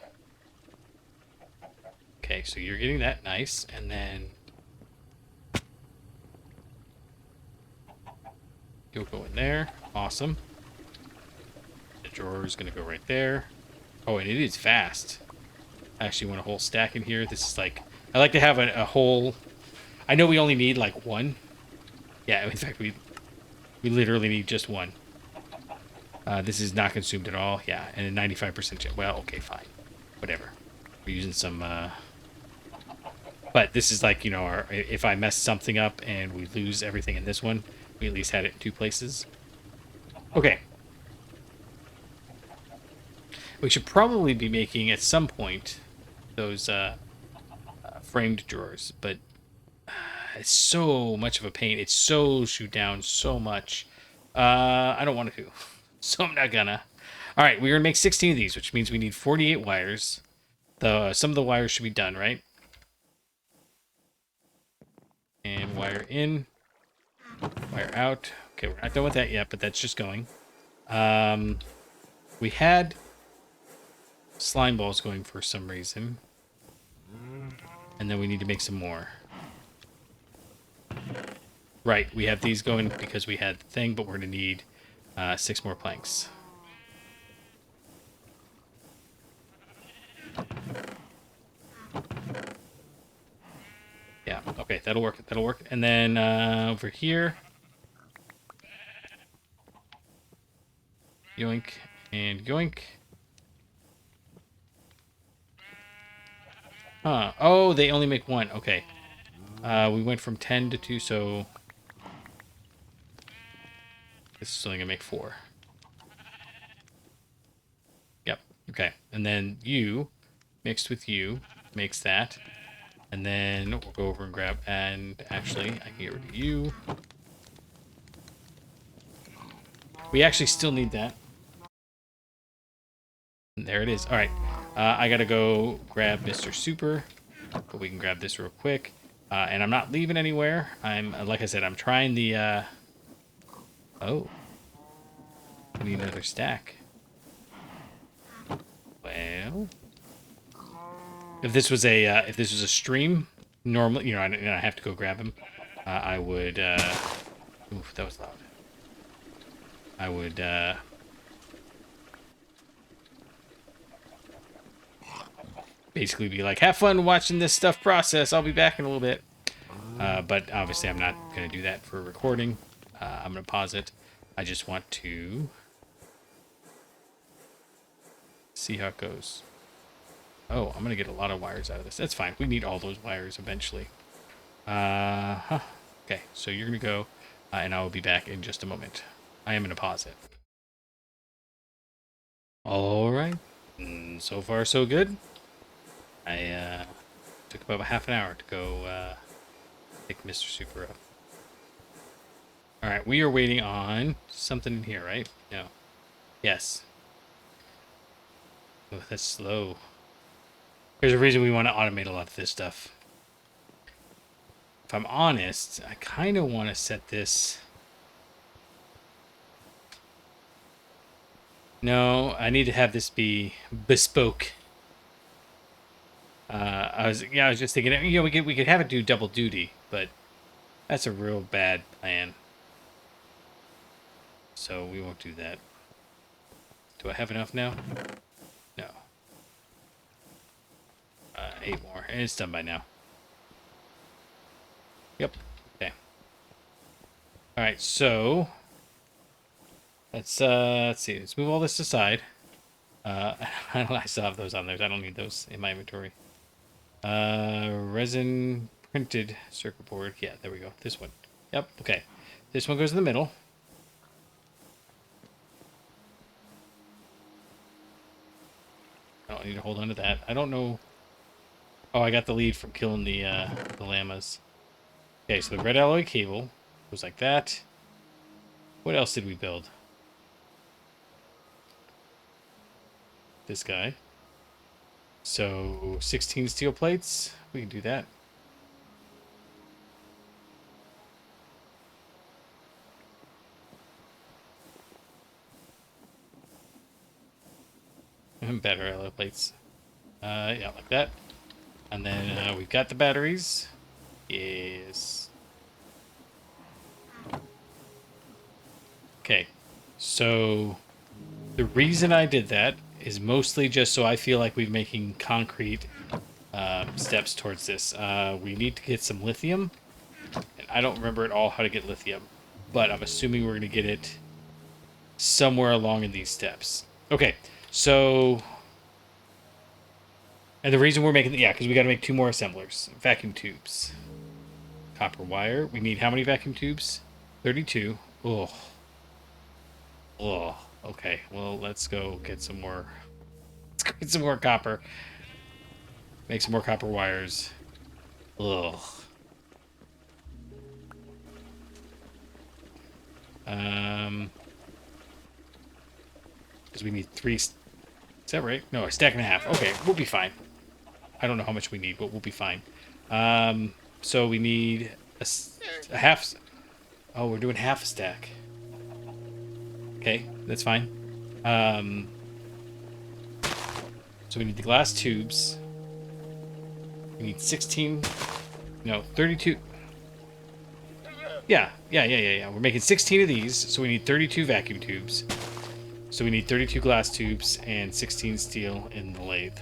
Okay, so you're getting that nice. And then you'll go in there. Awesome. The drawer is going to go right there. Oh, and it is fast. I actually want a whole stack in here. This is like, I like to have a whole, I know we only need like one. Yeah, in fact, we literally need just one. This is not consumed at all. Yeah, and a 95% chance. Well, okay, fine. Whatever. We're using some, but this is like, you know, if I mess something up and we lose everything in this one, we at least had it in 2 places. Okay. We should probably be making, at some point, those framed drawers, but it's so much of a pain. It's so shoot down so much. I don't want to, so I'm not gonna. All right, we're gonna make 16 of these, which means we need 48 wires. Some of the wires should be done, right? And wire in, wire out. Okay, we're not done with that yet, but that's just going. We had slime balls going for some reason, and then we need to make some more. Right, we have these going because we had the thing, but we're going to need 6 more planks. Yeah, okay, that'll work. That'll work. And then over here, yoink and yoink. Huh. Oh, they only make 1. Okay. We went from 10 to 2, so this is only gonna make 4. Yep. Okay. And then you mixed with you makes that. And then we'll go over and grab, and actually I can get rid of you. We actually still need that. And there it is. All right. I gotta go grab Mr. Super, but we can grab this real quick. And I'm not leaving anywhere. Like I said, I'm trying the, oh. We need another stack. Well, if this was a stream, normally, you know, I have to go grab him. I would, oof, that was loud. I would, basically be like, have fun watching this stuff process. I'll be back in a little bit. But obviously I'm not going to do that for recording. I'm going to pause it. I just want to see how it goes. Oh, I'm going to get a lot of wires out of this. That's fine. We need all those wires eventually. Okay, so you're going to go, and I will be back in just a moment. I am going to pause it. All right. So far, so good. I Took about half an hour to go pick Mr. Super up. Alright, we are waiting on something in here, right? No. Yes. Oh, that's slow. There's a reason we want to automate a lot of this stuff. If I'm honest, I kind of want to set this... No, I need to have this be bespoke. I was just thinking, you know, we could have it do double duty, but that's a real bad plan. So we won't do that. Do I have enough now? No. 8 more, and it's done by now. Yep. Okay. All right. So let's see. Let's move all this aside. I still have those on there. I don't need those in my inventory. Resin printed circuit board. Yeah, there we go. This one. Yep. Okay. This one goes in the middle. I don't need to hold on to that. I don't know. Oh, I got the lead from killing the llamas. Okay, so the red alloy cable goes like that. What else did we build? This guy. So 16 steel plates. We can do that. And better alloy plates. Yeah, like that. And then we've got the batteries. Yes. Okay. So the reason I did that is mostly just so I feel like we're making concrete steps towards this. We need to get some lithium. And I don't remember at all how to get lithium. But I'm assuming we're going to get it somewhere along in these steps. Okay. So... And the reason we're making... Yeah, because we got to make 2 more assemblers. Vacuum tubes. Copper wire. We need how many vacuum tubes? 32. Ugh. Ugh. Okay, well, let's go get some more... Let's go get some more copper. Make some more copper wires. Ugh. Because we need 3... Is that right? No, a stack and a half. Okay, we'll be fine. I don't know how much we need, but we'll be fine. So we need a half... Oh, we're doing half a stack. Okay, that's fine. So we need the glass tubes. We need 16... No, 32... Yeah. We're making 16 of these, so we need 32 vacuum tubes. So we need 32 glass tubes and 16 steel in the lathe.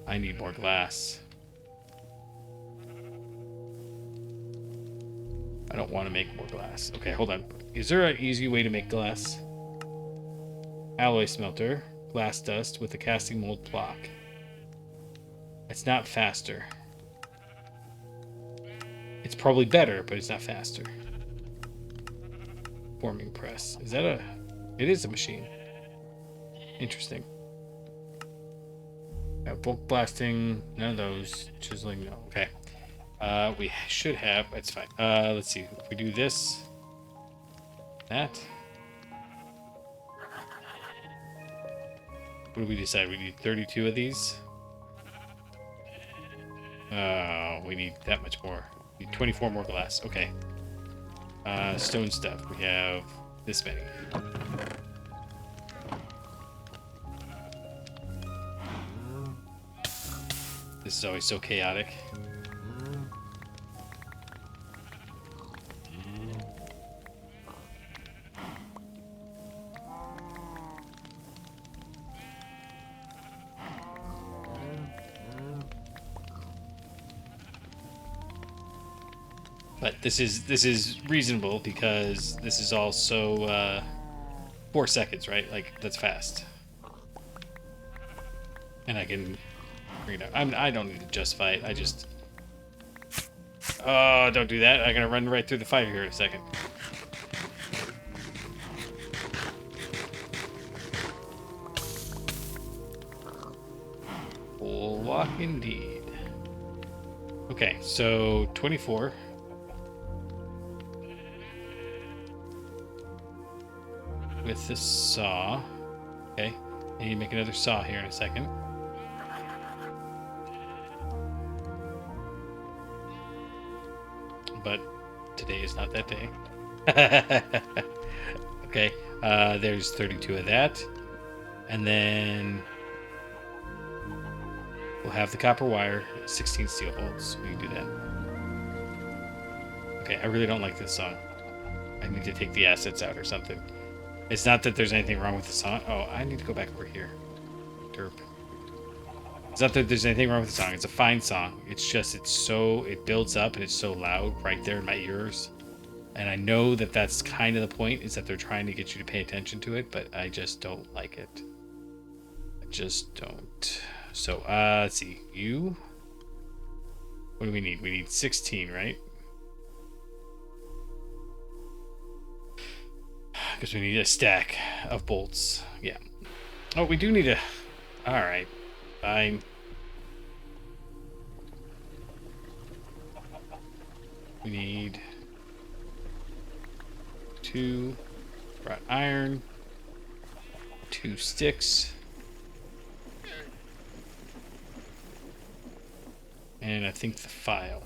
I need more glass. I don't want to make more glass. Okay, hold on. Is there an easy way to make glass? Alloy smelter. Glass dust with a casting mold block. It's not faster. It's probably better, but it's not faster. Forming press. Is that a... It is a machine. Interesting. Bulk blasting. None of those. Chiseling. No. Okay. We should have... It's fine. Let's see. If we do this... That... What do we decide? We need 32 of these? We need that much more. We need 24 more glass. Okay. Stone stuff. We have this many. This is always so chaotic. But this is reasonable because this is also 4 seconds, right? Like, that's fast. And I can bring it up. I don't need to justify it. I just... Oh, don't do that. I'm going to run right through the fire here in a second. Tool walk indeed. Okay, so 24. With the saw. Okay, I need to make another saw here in a second. But today is not that day. Okay, there's 32 of that. And then we'll have the copper wire, 16 steel bolts. We can do that. Okay, I really don't like this song. I need to take the assets out or something. It's not that there's anything wrong with the song. Oh, I need to go back over here. Derp. It's not that there's anything wrong with the song. It's a fine song. It's just, it builds up and it's so loud right there in my ears. And I know that that's kind of the point, is that they're trying to get you to pay attention to it, but I just don't like it. I just don't. So, let's see. You? What do we need? We need 16, right? Because we need a stack of bolts. Yeah. Oh, we do need a... Alright. Fine. We need 2 wrought iron, 2 sticks, and I think the file.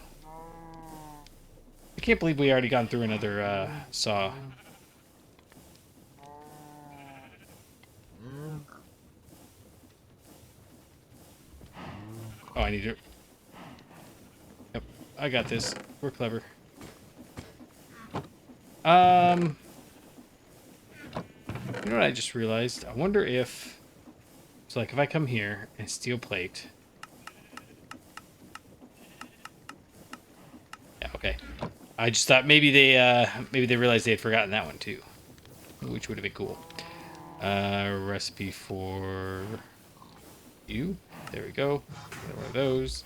I can't believe we already gone through another saw. Oh, I need to... Yep, I got this. We're clever. You know what I just realized? I wonder if... So, like, if I come here and steel plate... Yeah, okay. I just thought maybe they realized they had forgotten that one, too. Which would have been cool. Recipe for... you. There we go. Get one of those.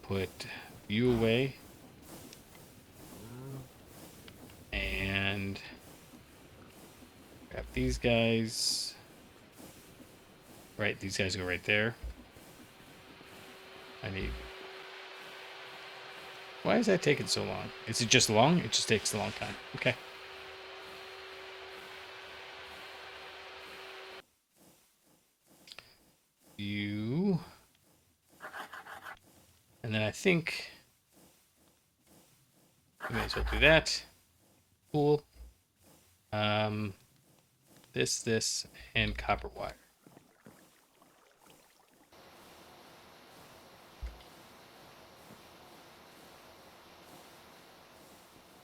Put you away. And grab these guys. Right, these guys go right there. I need... Why is that taking so long? Is it just long? It just takes a long time. Okay. You... And then I think we may as well do that. Cool. This, and copper wire.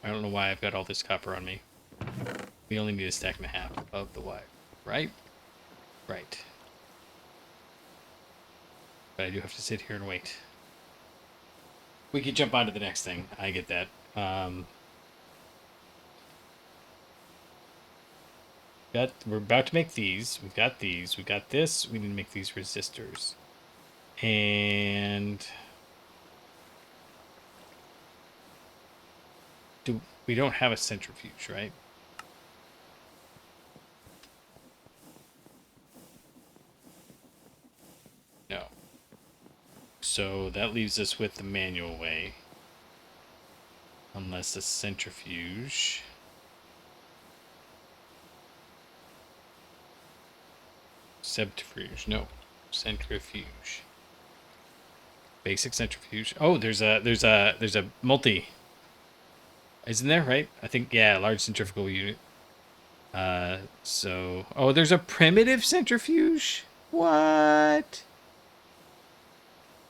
I don't know why I've got all this copper on me. We only need a stack and a half of the wire, right? Right. But I do have to sit here and wait. We could jump on to the next thing. I get that. We're about to make these. We've got these. We've got this. We need to make these resistors. And... we don't have a centrifuge, right? No. So that leaves us with the manual way. Unless a centrifuge... Subterfuge. No. Centrifuge. Basic centrifuge. Oh, there's a multi. Isn't there, right? I think, yeah, large centrifugal unit. So... Oh, there's a primitive centrifuge? What?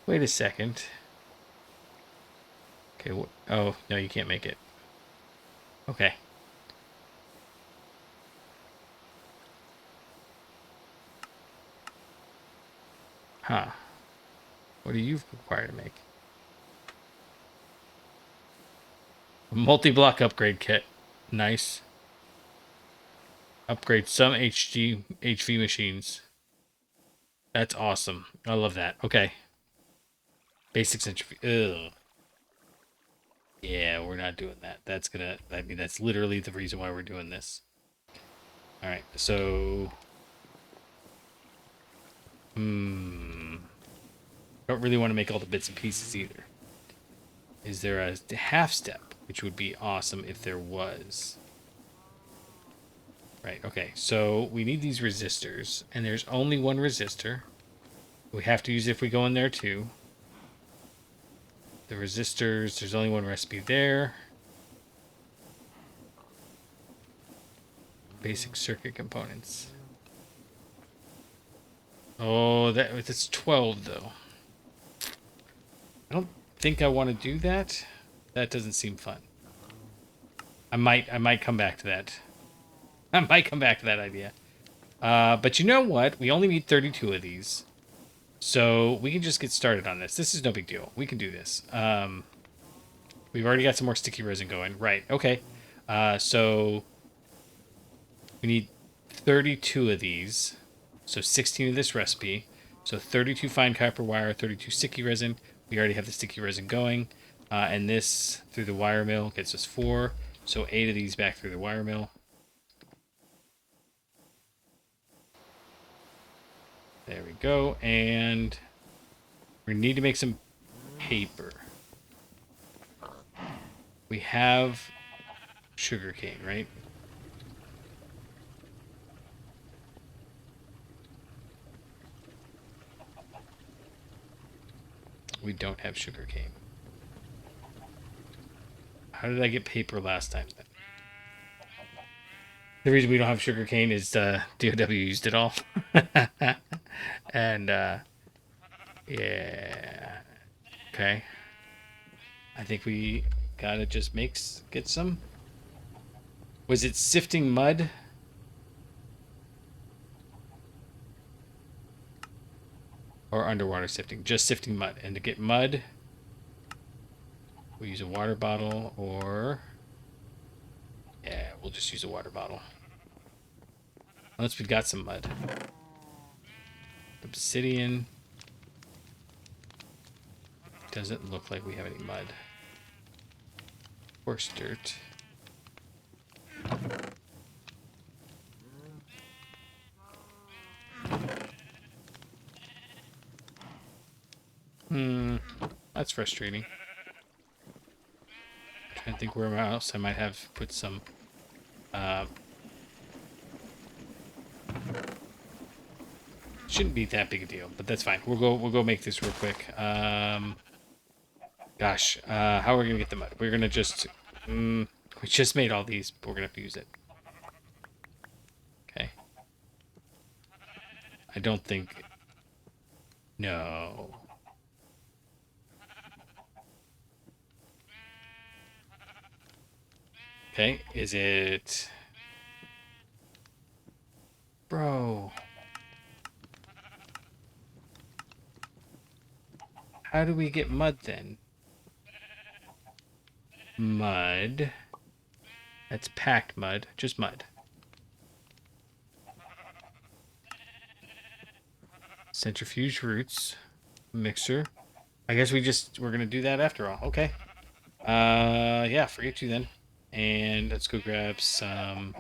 Wait a second. Okay, oh, no, you can't make it. Okay. Huh. What do you require to make? A multi-block upgrade kit. Nice. Upgrade some HV machines. That's awesome. I love that. Okay. Basic centrifuge. Ugh. Yeah, we're not doing that. I mean, that's literally the reason why we're doing this. Alright, so... Don't really want to make all the bits and pieces either. Is there a half step? Which would be awesome if there was. Right, okay. So we need these resistors. And there's only one resistor. We have to use it if we go in there too. The resistors, there's only one recipe there. Basic circuit components. Oh, that's 12 though. I don't think I want to do that. That doesn't seem fun. I might come back to that. I might come back to that idea. But you know what? We only need 32 of these. So we can just get started on this. This is no big deal. We can do this. We've already got some more sticky resin going. Right, okay. So we need 32 of these. So 16 of this recipe. So 32 fine copper wire, 32 sticky resin. We already have the sticky resin going. And this through the wire mill gets us 4. So 8 of these back through the wire mill. There we go. And we need to make some paper. We have sugarcane, right? We don't have sugarcane. How did I get paper last time then? The reason we don't have sugarcane is DOW used it all. And yeah. Okay. I think we gotta just get some. Was it sifting mud? Or underwater sifting? Just sifting mud. And to get mud, we use a water bottle or... Yeah, we'll just use a water bottle. Unless we've got some mud. Obsidian. Doesn't look like we have any mud. Coarse dirt. That's frustrating. I'm trying to think where else I might have put some shouldn't be that big a deal, but that's fine. We'll go make this real quick. Gosh, how are we gonna get the mud? We're gonna just we just made all these, but we're gonna have to use it. Okay. I don't think no. Okay, is it... Bro. How do we get mud then? Mud. That's packed mud. Just mud. Centrifuge roots. Mixer. I guess we're gonna do that after all. Okay. Yeah, forget you then. And let's go grab some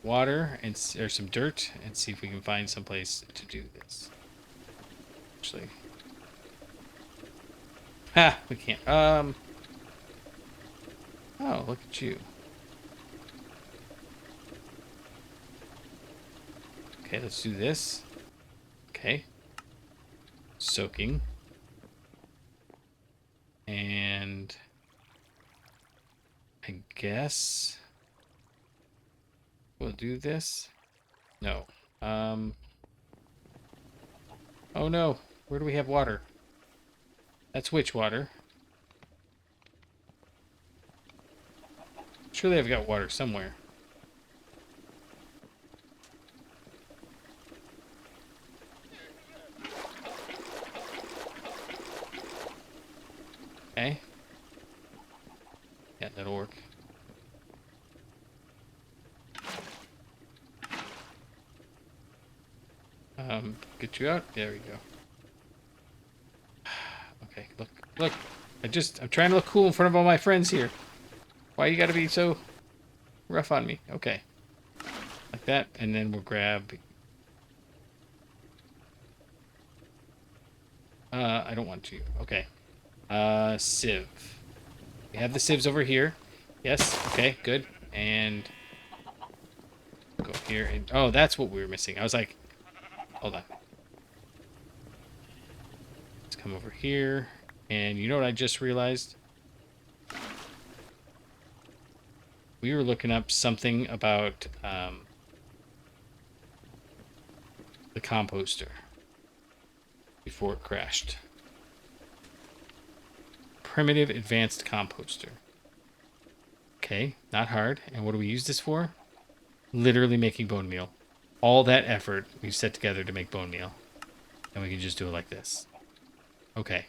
water or some dirt and see if we can find some place to do this. Actually, we can't. Oh, look at you. Okay, let's do this. Okay. Soaking. And I guess we'll do this. No. Oh no. Where do we have water? That's witch water. Surely I've got water somewhere. Okay. Yeah, that'll work. Get you out. There we go. Okay, look. I'm trying to look cool in front of all my friends here. Why you gotta be so rough on me? Okay. Like that, and then we'll grab... I don't want you. Okay. Sieve. We have the sieves over here. Yes. Okay, good. And go here. And oh, that's what we were missing. I was like, hold on. Let's come over here. And you know what I just realized? We were looking up something about the composter before it crashed. Primitive advanced composter. Okay, not hard. And what do we use this for? Literally making bone meal. All that effort we've set together to make bone meal. And we can just do it like this. Okay.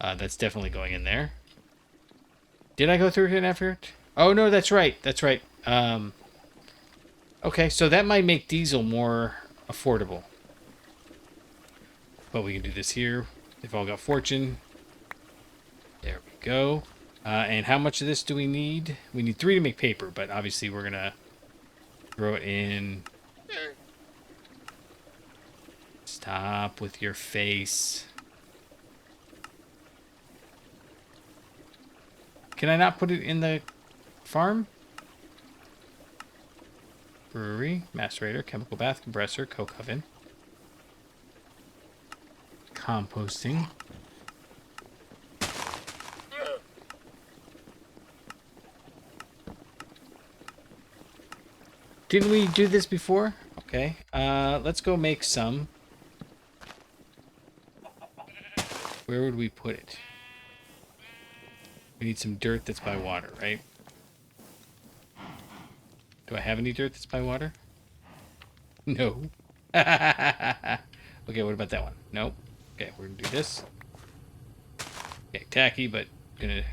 That's definitely going in there. Did I go through an effort? Oh, no, that's right. That's right. Okay, so that might make diesel more affordable. But we can do this here. They've all got fortune. There we go. And how much of this do we need? We need 3 to make paper, but obviously we're going to throw it in. Stop with your face. Can I not put it in the farm? Brewery, macerator, chemical bath, compressor, coke oven. Composting. Didn't we do this before? Okay. Let's go make some. Where would we put it? We need some dirt that's by water, right? Do I have any dirt that's by water? No. Okay, what about that one? Nope. Okay, we're gonna do this. Okay, tacky, but gonna...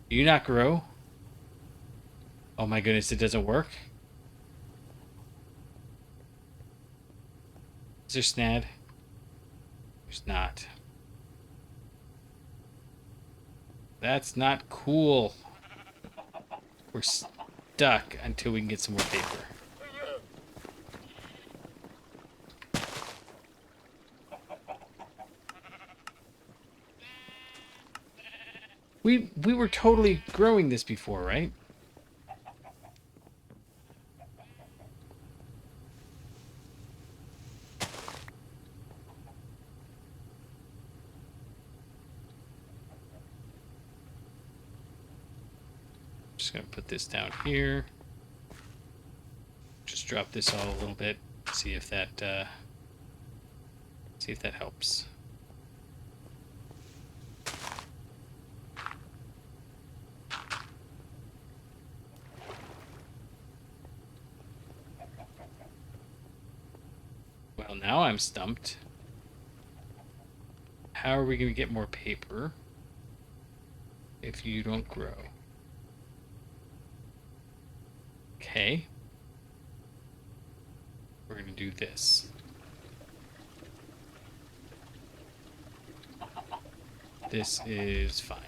Do you not grow? Oh my goodness, it doesn't work? Is there snad? There's not. That's not cool. We're stuck until we can get some more paper. We were totally growing this before, right? Just gonna put this down here. Just drop this all a little bit. See if that helps. Well, now I'm stumped. How are we gonna get more paper if you don't grow? Okay. We're going to do this. This is fine.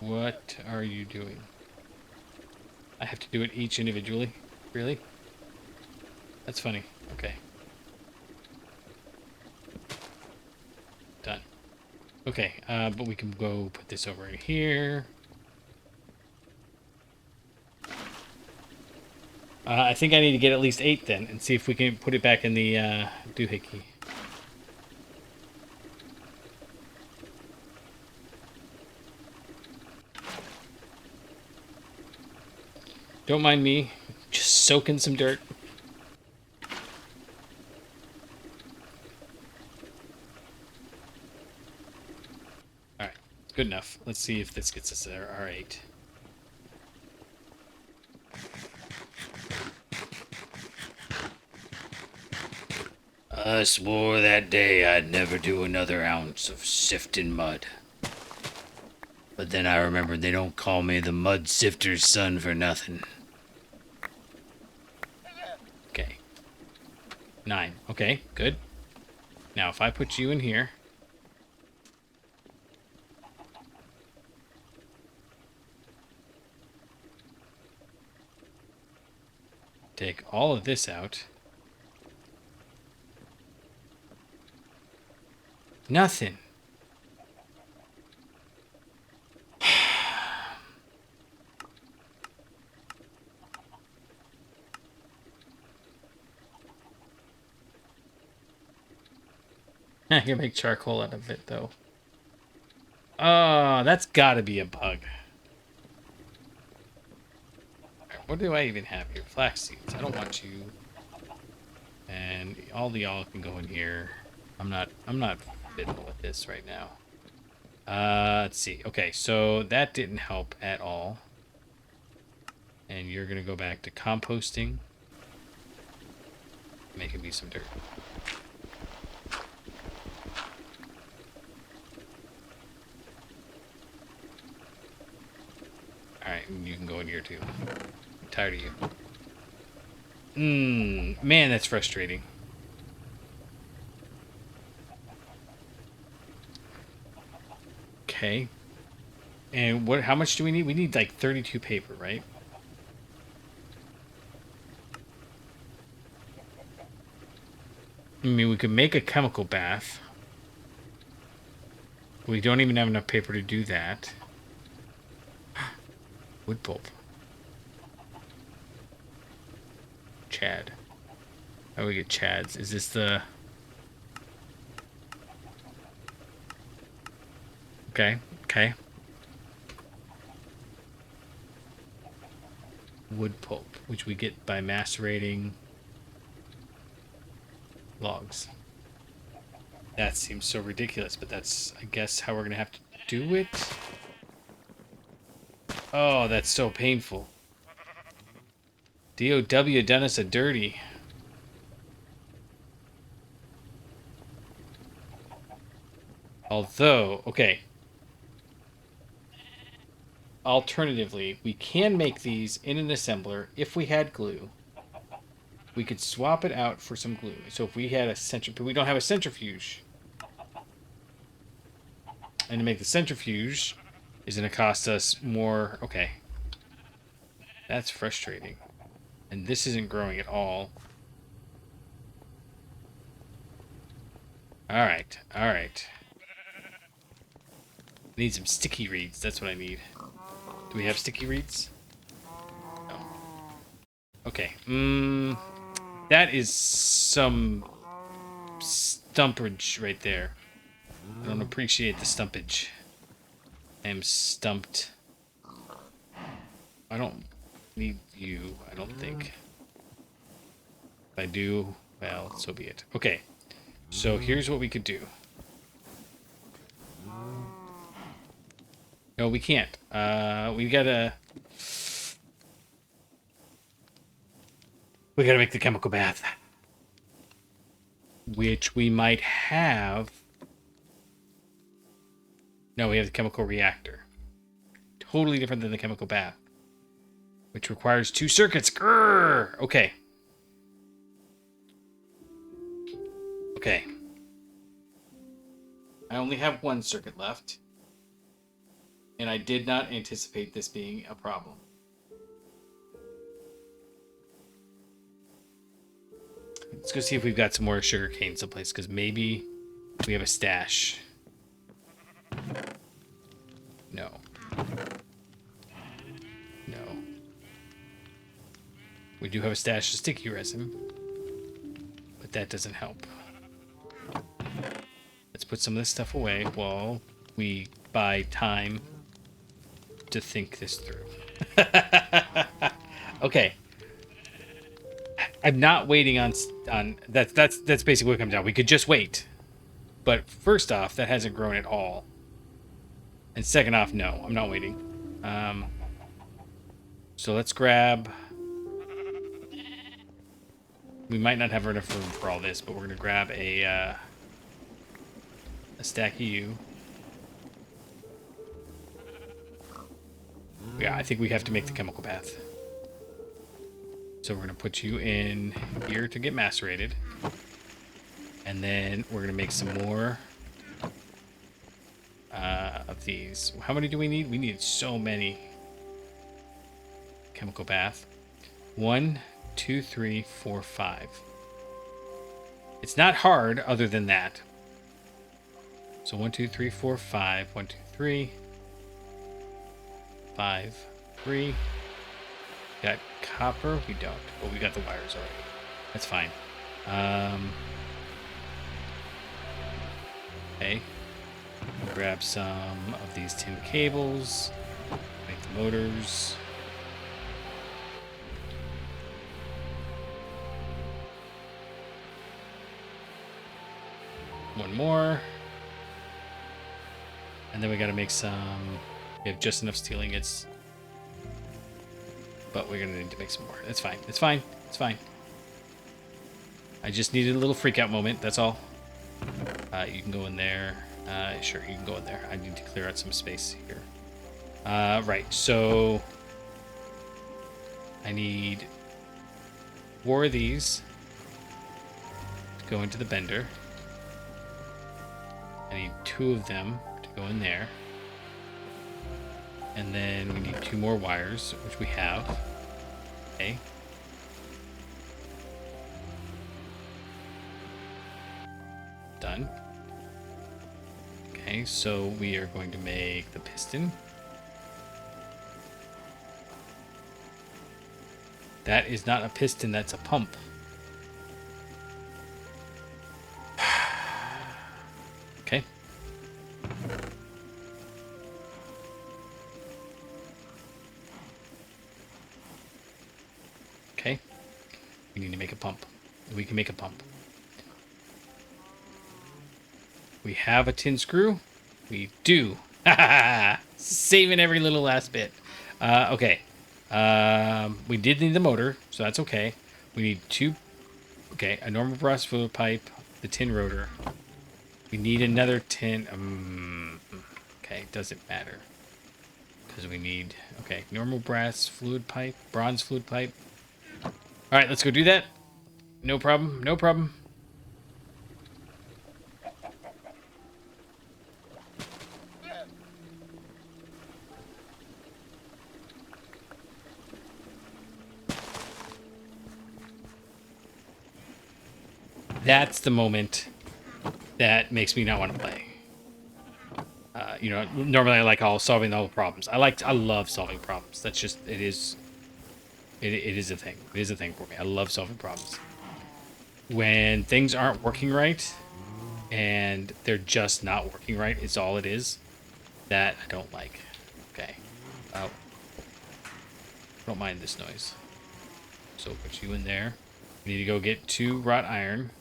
What are you doing? I have to do it each individually? Really? That's funny. Okay. Done. Okay, but we can go put this over in here. I think I need to get at least 8 then, and see if we can put it back in the doohickey. Don't mind me, just soaking some dirt. Alright, good enough. Let's see if this gets us there. Alright. I swore that day I'd never do another ounce of sifting mud. But then I remembered they don't call me the mud sifter's son for nothing. Okay. 9. Okay, good. Now if I put you in here. Take all of this out. Nothing. I can make charcoal out of it, though. Oh, that's gotta be a bug. Right, what do I even have here? Flax seeds. I don't want you. And all the y'all can go in here. I'm not fiddling with this right now. Let's see. Okay, so that didn't help at all. And you're gonna go back to composting. Making me some dirt. Alright, you can go in here too. I'm tired of you. Man, that's frustrating. Okay. And how much do we need? We need like 32 paper, right? I mean, we could make a chemical bath. We don't even have enough paper to do that. Wood pulp. Chad. How do we get Chads? Is this the... Okay, okay. Wood pulp, which we get by macerating logs. That seems so ridiculous, but that's, I guess, how we're gonna have to do it. Oh, that's so painful. DOW done us a dirty. Although, okay. Alternatively, we can make these in an assembler if we had glue. We could swap it out for some glue. So if we had a centrifuge, we don't have a centrifuge. And to make the centrifuge is going to cost us more. Okay. That's frustrating. And this isn't growing at all. Alright, alright. Need some sticky reeds, that's what I need. Do we have sticky reeds? No. Okay. That is some stumpage right there. I don't appreciate the stumpage. I am stumped. I don't need you, I don't think. If I do, well, so be it. Okay. So here's what we could do. No, we can't. We gotta make the chemical bath. Which we might have. No, we have the chemical reactor. Totally different than the chemical bath. Which requires 2 circuits. Grrr! Okay. Okay. I only have 1 circuit left. And I did not anticipate this being a problem. Let's go see if we've got some more sugar cane someplace, because maybe we have a stash. No. No. We do have a stash of sticky resin, but that doesn't help. Let's put some of this stuff away while we buy time to think this through. Okay. I'm not waiting on that's basically what it comes down. We could just wait. But first off, that hasn't grown at all. And second off, no, I'm not waiting. So let's grab. We might not have enough room for all this, but we're gonna grab a stack of you. Yeah, I think we have to make the chemical bath. So we're going to put you in here to get macerated. And then we're going to make some more of these. How many do we need? We need so many. Chemical bath. 1, 2, 3, 4, 5. It's not hard other than that. So 1, 2, 3, 4, 5. 1, 2, 3. 5, 3. Got copper? We don't. But we got the wires already. That's fine. Okay. Grab some of these tin cables. Make the motors. One more. And then we gotta make some... We have just enough steel ingots. But we're gonna need to make some more. That's fine. It's fine. It's fine. I just needed a little freak out moment. That's all. You can go in there. Sure, you can go in there. I need to clear out some space here. Right, so... I need 4 of these to go into the bender. I need 2 of them to go in there. And then we need 2 more wires, which we have. Okay. Done. Okay, so we are going to make the piston. That is not a piston, that's a pump. Okay. Okay. We need to make a pump. We can make a pump. We have a tin screw. We do. Saving every little last bit. Okay. We did need the motor, so that's okay. We need 2. Okay, a normal brass fluid pipe, the tin rotor. We need another tin. Okay, doesn't matter. Because we need... Okay, normal brass fluid pipe, bronze fluid pipe. Alright, let's go do that. No problem, no problem. That's the moment that makes me not want to play. You know, normally I like solving all the problems. I love solving problems. That's just, it is a thing. It is a thing for me. I love solving problems. When things aren't working right, and they're just not working right, it's all it is, that I don't like. Okay. I don't mind this noise. So put you in there. We need to go get 2 wrought iron.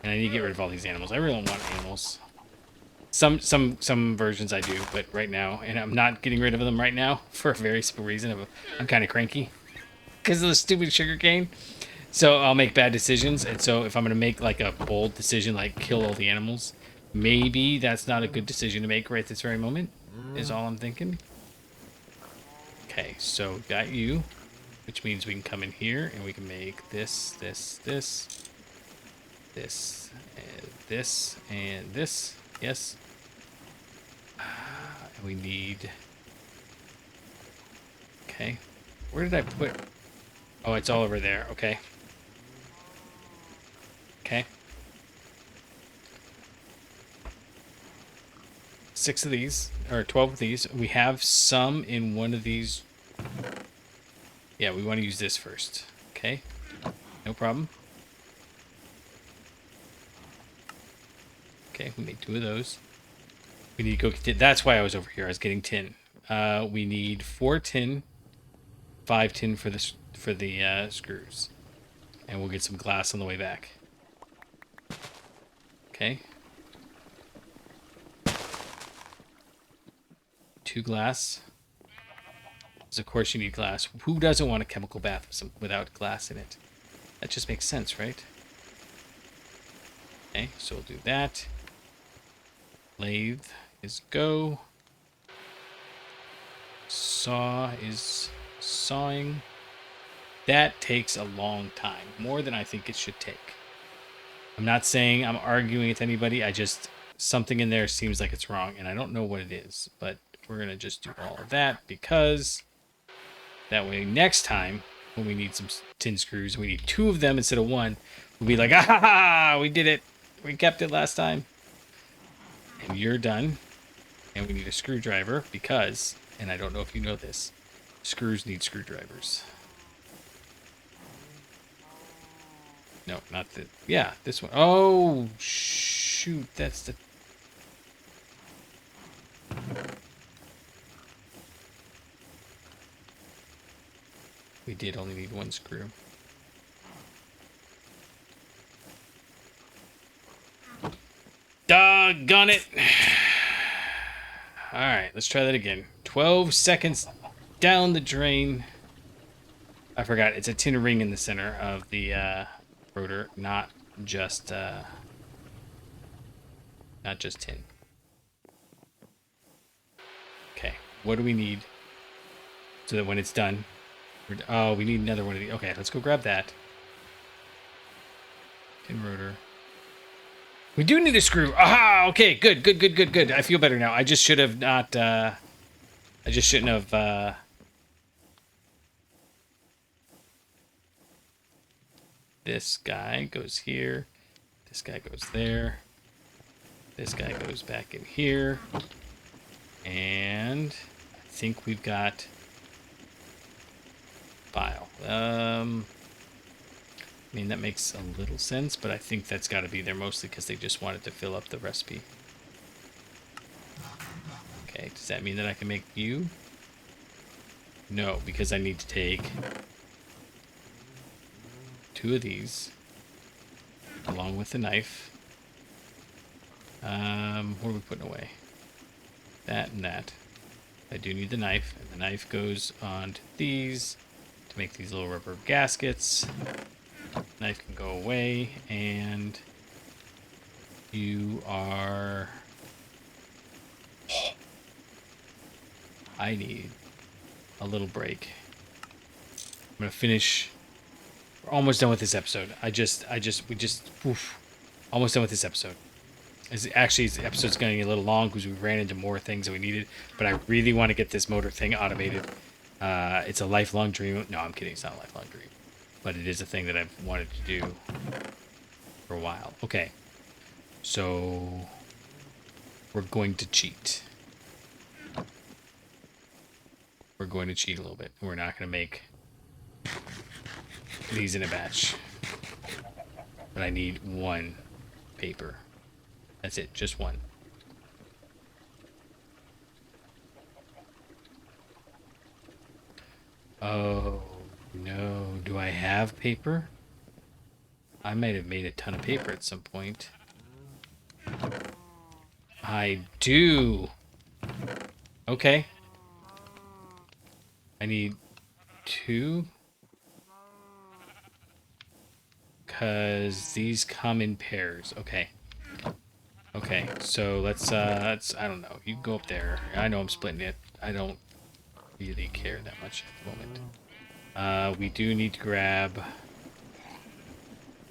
And I need to get rid of all these animals. I really don't want animals. Some versions I do, but right now, and I'm not getting rid of them right now for a very simple reason. I'm kind of cranky because of the stupid sugarcane. So I'll make bad decisions, and so if I'm gonna make like a bold decision, like kill all the animals, maybe that's not a good decision to make right this very moment. Is all I'm thinking. Okay, so got you, which means we can come in here and we can make this, and this. Yes. We need... Okay. Where did I put... Oh, it's all over there. Okay. Okay. 6 of these, or 12 of these. We have some in one of these. Yeah, we want to use this first. Okay. No problem. Okay, we made 2 of those. We need to go get... That's why I was over here. I was getting tin. We need 4 tin, 5 tin for the screws, and we'll get some glass on the way back. Okay. 2 glass. Because of course you need glass. Who doesn't want a chemical bath without glass in it? That just makes sense, right? Okay, so we'll do that. Lathe is go. Saw is sawing. That takes a long time, more than I think it should take. I'm not saying I'm arguing with anybody. I just, something in there seems like it's wrong, and I don't know what it is. But we're gonna just do all of that because That way, next time when we need some tin screws, we need 2 of them instead of 1. We'll be like, ah ha ha, we did it. We kept it last time. And you're done. And we need a screwdriver because, and I don't know if you know this, screws need screwdrivers. No, not the, yeah, this one. Oh, shoot, that's the... We did only need 1 screw. Doggone it. All right, let's try that again. 12 seconds down the drain. I forgot, it's a tin ring in the center of the rotor, not just tin. Okay, what do we need so that when it's done, oh, we need another one of these. Okay, let's go grab that. Tin rotor. We do need a screw. Aha! Okay, good. I feel better now. I just should have not. I just shouldn't have. This guy goes here. This guy goes there. This guy goes back in here. And I think we've got file. I mean, that makes a little sense, but I think that's got to be there mostly because they just wanted to fill up the recipe. Okay, does that mean that I can make you? No, because I need to take 2 of these along with the knife. What are we putting away? That and that. I do need the knife, and the knife goes onto these to make these little rubber gaskets. Knife can go away, and you are... I need a little break. I'm gonna finish. We're almost done with this episode. Oof, almost done with this episode. Actually, the episode's going to get a little long because we ran into more things that we needed, but I really want to get this motor thing automated. It's a lifelong dream. No, I'm kidding. It's not a lifelong dream. But it is a thing that I've wanted to do for a while. Okay. So we're going to cheat. We're going to cheat a little bit. We're not going to make these in a batch. But I need 1 paper. That's it. Just 1. Oh. No, do I have paper? I might have made a ton of paper at some point. I do. Okay. I need 2. Because these come in pairs. Okay. Okay, so let's, I don't know. You go up there. I know I'm splitting it. I don't really care that much at the moment. We do need to grab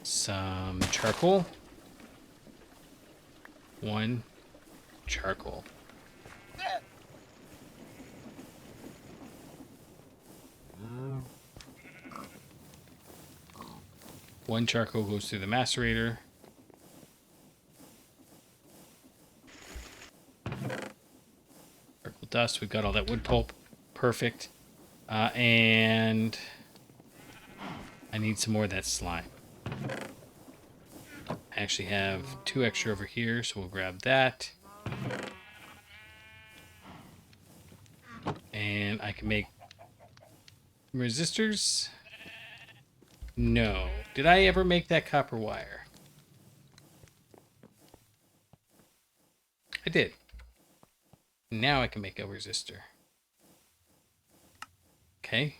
some charcoal. 1 charcoal. One charcoal goes through the macerator. Charcoal dust. We've got all that wood pulp. Perfect. And I need some more of that slime. I actually have 2 extra over here, so we'll grab that. And I can make resistors. No. Did I ever make that copper wire? I did. Now I can make a resistor. Okay.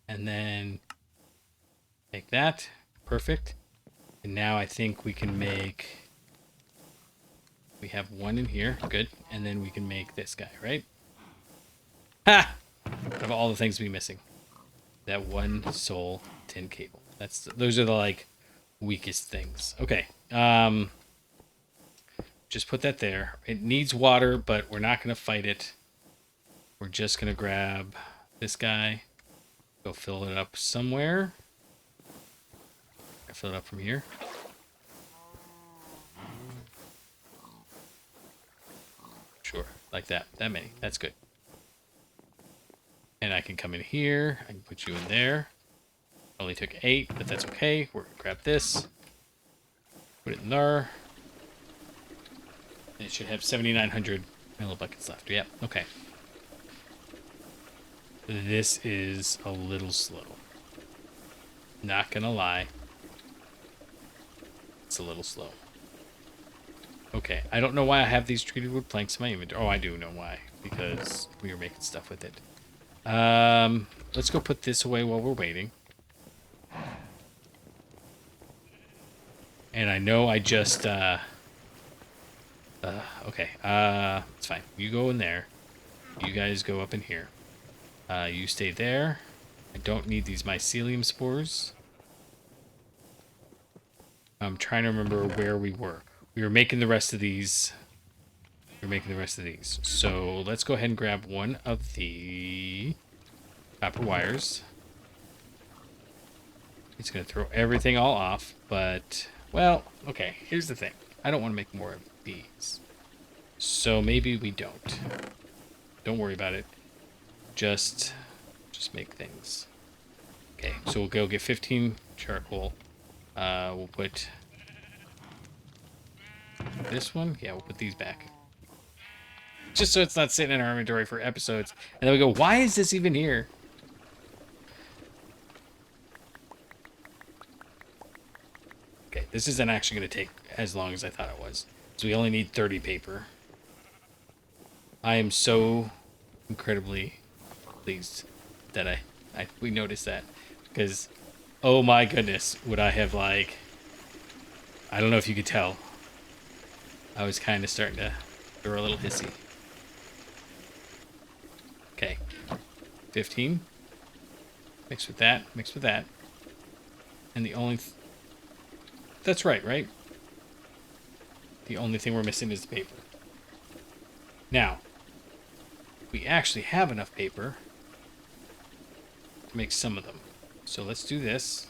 And then make that. Perfect. And now I think we can make... We have 1 in here. Good. And then we can make this guy, right? Ha! Of all the things to be missing. That 1 soul tin cable. Those are the, like, weakest things. Okay. Just put that there. It needs water, but we're not going to fight it. We're just going to grab this guy. Go fill it up somewhere. I fill it up from here. Sure, like that. That many. That's good. And I can come in here. I can put you in there. Only took 8, but that's okay. We're gonna grab this. Put it in there. And it should have 7,900 millibuckets left. Yep, okay. This is a little slow. Not gonna lie. It's a little slow. Okay, I don't know why I have these treated wood planks in my inventory. Oh, I do know why. Because we were making stuff with it. Let's go put this away while we're waiting. And I know I just, okay, it's fine. You go in there. You guys go up in here. You stay there. I don't need these mycelium spores. I'm trying to remember where we were. We were making the rest of these. So let's go ahead and grab one of the copper wires. It's going to throw everything all off, but, well, okay, here's the thing. I don't want to make more of these. So maybe we don't. Don't worry about it. Just make things. Okay, so we'll go get 15 charcoal. We'll put this one. Yeah, we'll put these back. Just so it's not sitting in our inventory for episodes. And then we go, why is this even here? Okay, this isn't actually going to take as long as I thought it was. So we only need 30 paper. I am so incredibly pleased that we noticed that. Because, oh my goodness, would I have, like... I don't know if you could tell. I was kind of starting to throw a little hissy. Okay. 15. Mix with that. Mix with that. And the only... That's right, right? The only thing we're missing is the paper. Now, we actually have enough paper to make some of them. So let's do this.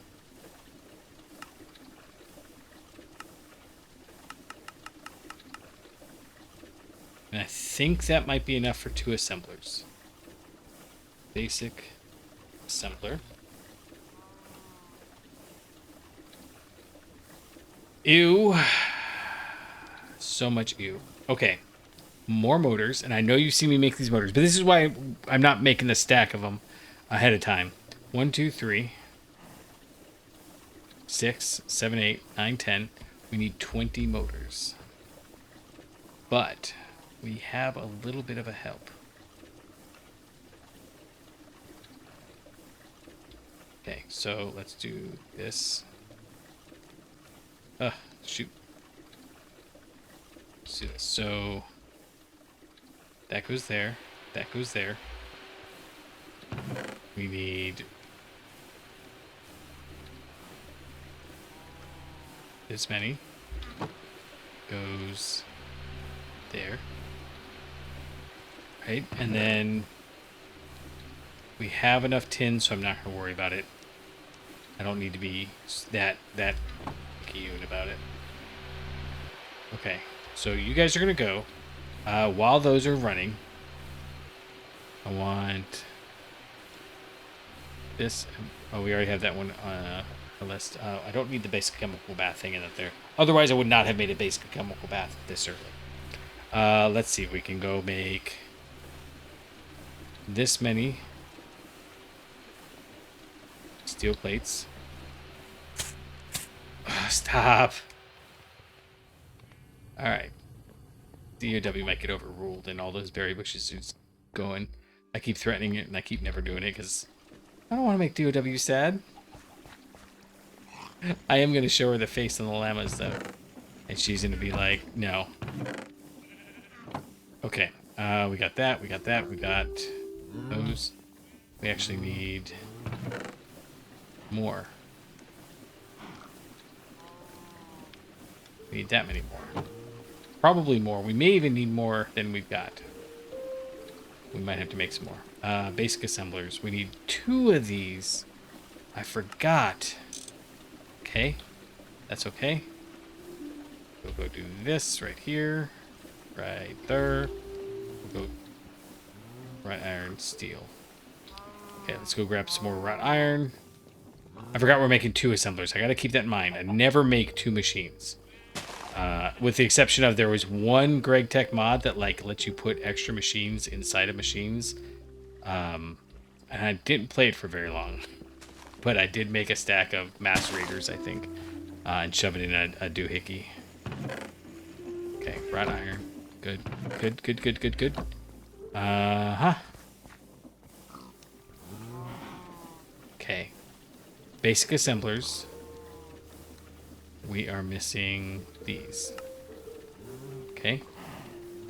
And I think that might be enough for 2 assemblers. Basic assembler. Ew. So much ew. Okay. More motors. And I know you see me make these motors, but this is why I'm not making a stack of them ahead of time. 1, 2, 3, 6, 7, 8, 9, 10. We need 20 motors. But we have a little bit of a help. Okay, so let's do this. Shoot. Let's do this. So that goes there. That goes there. We need this many. Goes there. Right? And then we have enough tin, so I'm not going to worry about it. I don't need to be that cute about it. Okay, so you guys are going to go. While those are running, I want this. Oh, we already have that one on the list. I don't need the basic chemical bath thing in it there. Otherwise, I would not have made a basic chemical bath this early. Let's see if we can go make this many steel plates. Stop. Alright. DOW might get overruled and all those berry bushes is going. I keep threatening it and I keep never doing it because I don't want to make DOW sad. I am going to show her the face on the llamas though. And she's going to be like, no. Okay. We got that. We got that. We got those. We actually need more. We need that many more. Probably more. We may even need more than we've got. We might have to make some more. Basic assemblers. We need 2 of these. I forgot. Okay. That's okay. We'll go do this right here. Right there. We'll go wrought iron, steel. Okay, let's go grab some more wrought iron. I forgot we're making 2 assemblers. I gotta keep that in mind. I never make 2 machines. With the exception of there was one Gregtech mod that like lets you put extra machines inside of machines. And I didn't play it for very long. But I did make a stack of mass raiders, I think. And shove it in a doohickey. Okay, wrought iron. Good. Good, good, good, good, good. Uh-huh. Okay. Basic assemblers. We are missing these. Okay.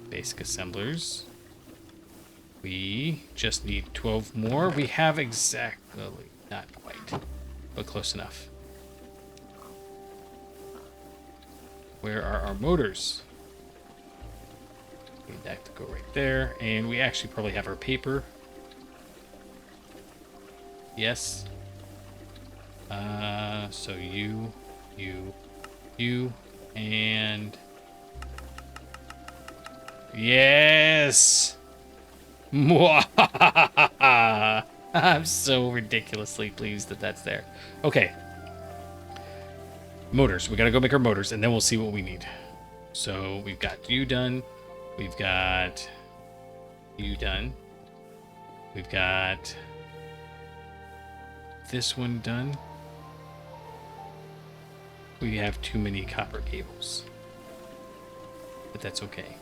Basic assemblers. We just need 12 more. We have exactly, not quite, but close enough. Where are our motors? Need that to go right there. And we actually probably have our paper. Yes. So you, and... Yes! I'm so ridiculously pleased that that's there. Okay. Motors. We gotta go make our motors, and then we'll see what we need. So we've got you done. We've got you done. We've got this one done. We have too many copper cables. But that's okay.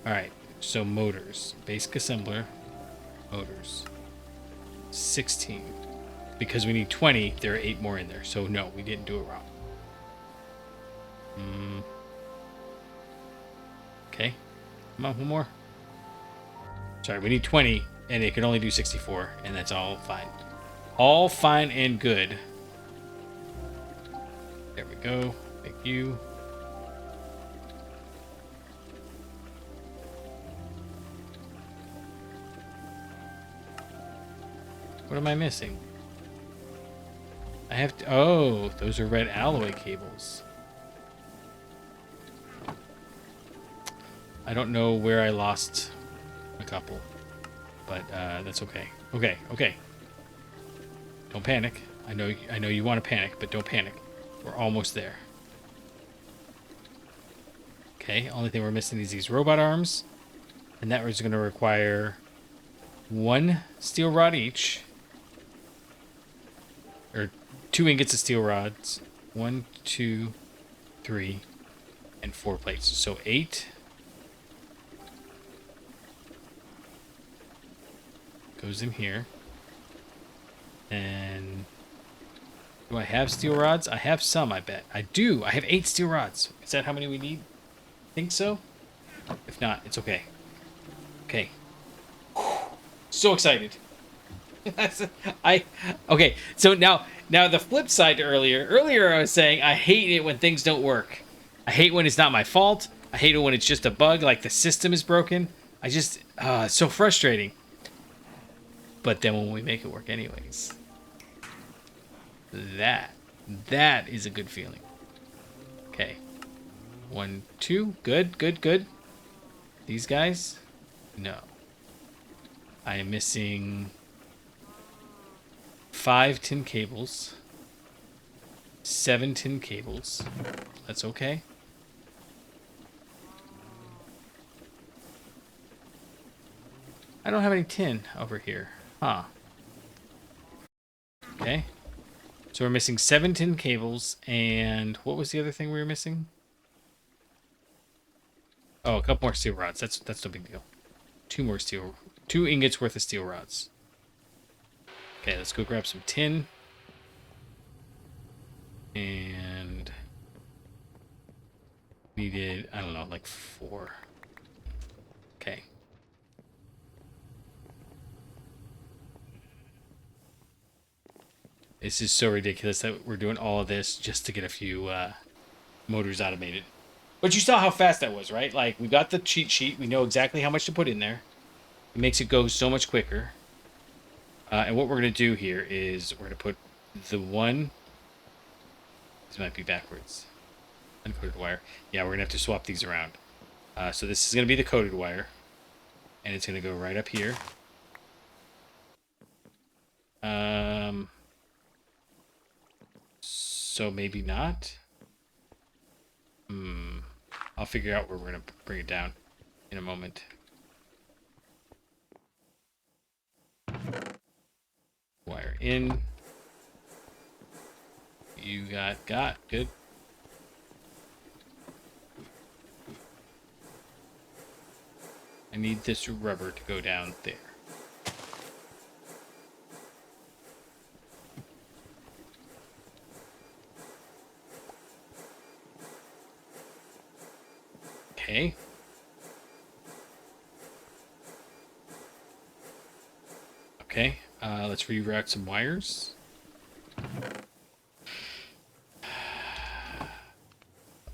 Alright, so motors. Basic assembler. Motors. 16. Because we need 20, there are 8 more in there. So no, we didn't do it wrong. Okay. Come on, one more. Sorry, we need 20, and it can only do 64, and that's all fine. All fine and good. There we go. Thank you. What am I missing? I have to... Oh, those are red alloy cables. I don't know where I lost a couple, but that's okay. Okay, okay. Don't panic. I know you want to panic, but don't panic. We're almost there. Okay, only thing we're missing is these robot arms, and that was going to require 1 steel rod each, or 2 ingots of steel rods. 1, 2, 3, and 4 plates. So 8. Goes in here. And do I have steel rods? I have some, I bet. I do. I have 8 steel rods. Is that how many we need? Think so? If not, it's okay. Okay. So excited. Okay, so now the flip side to earlier I was saying I hate it when things don't work. I hate when it's not my fault. I hate it when it's just a bug, like the system is broken. I just it's so frustrating. But then when we make it work anyways, that is a good feeling. Okay. 1, 2, good, good, good. These guys? No. I am missing 5 tin cables, 7 tin cables. That's okay. I don't have any tin over here. Huh. Okay. So we're missing 7 tin cables, and what was the other thing we were missing? Oh, a couple more steel rods. That's no big deal. 2 ingots worth of steel rods. Okay, let's go grab some tin. And needed, I don't know, like 4. Okay. This is so ridiculous that we're doing all of this just to get a few motors automated. But you saw how fast that was, right? Like, we got the cheat sheet. We know exactly how much to put in there. It makes it go so much quicker. And what we're going to do here is we're going to put the one... This might be backwards. Uncoated wire. Yeah, we're going to have to swap these around. So this is going to be the coated wire. And it's going to go right up here. So maybe not. I'll figure out where we're going to bring it down in a moment. Wire in. You got. Good. I need this rubber to go down there. Okay. Okay, let's reroute some wires.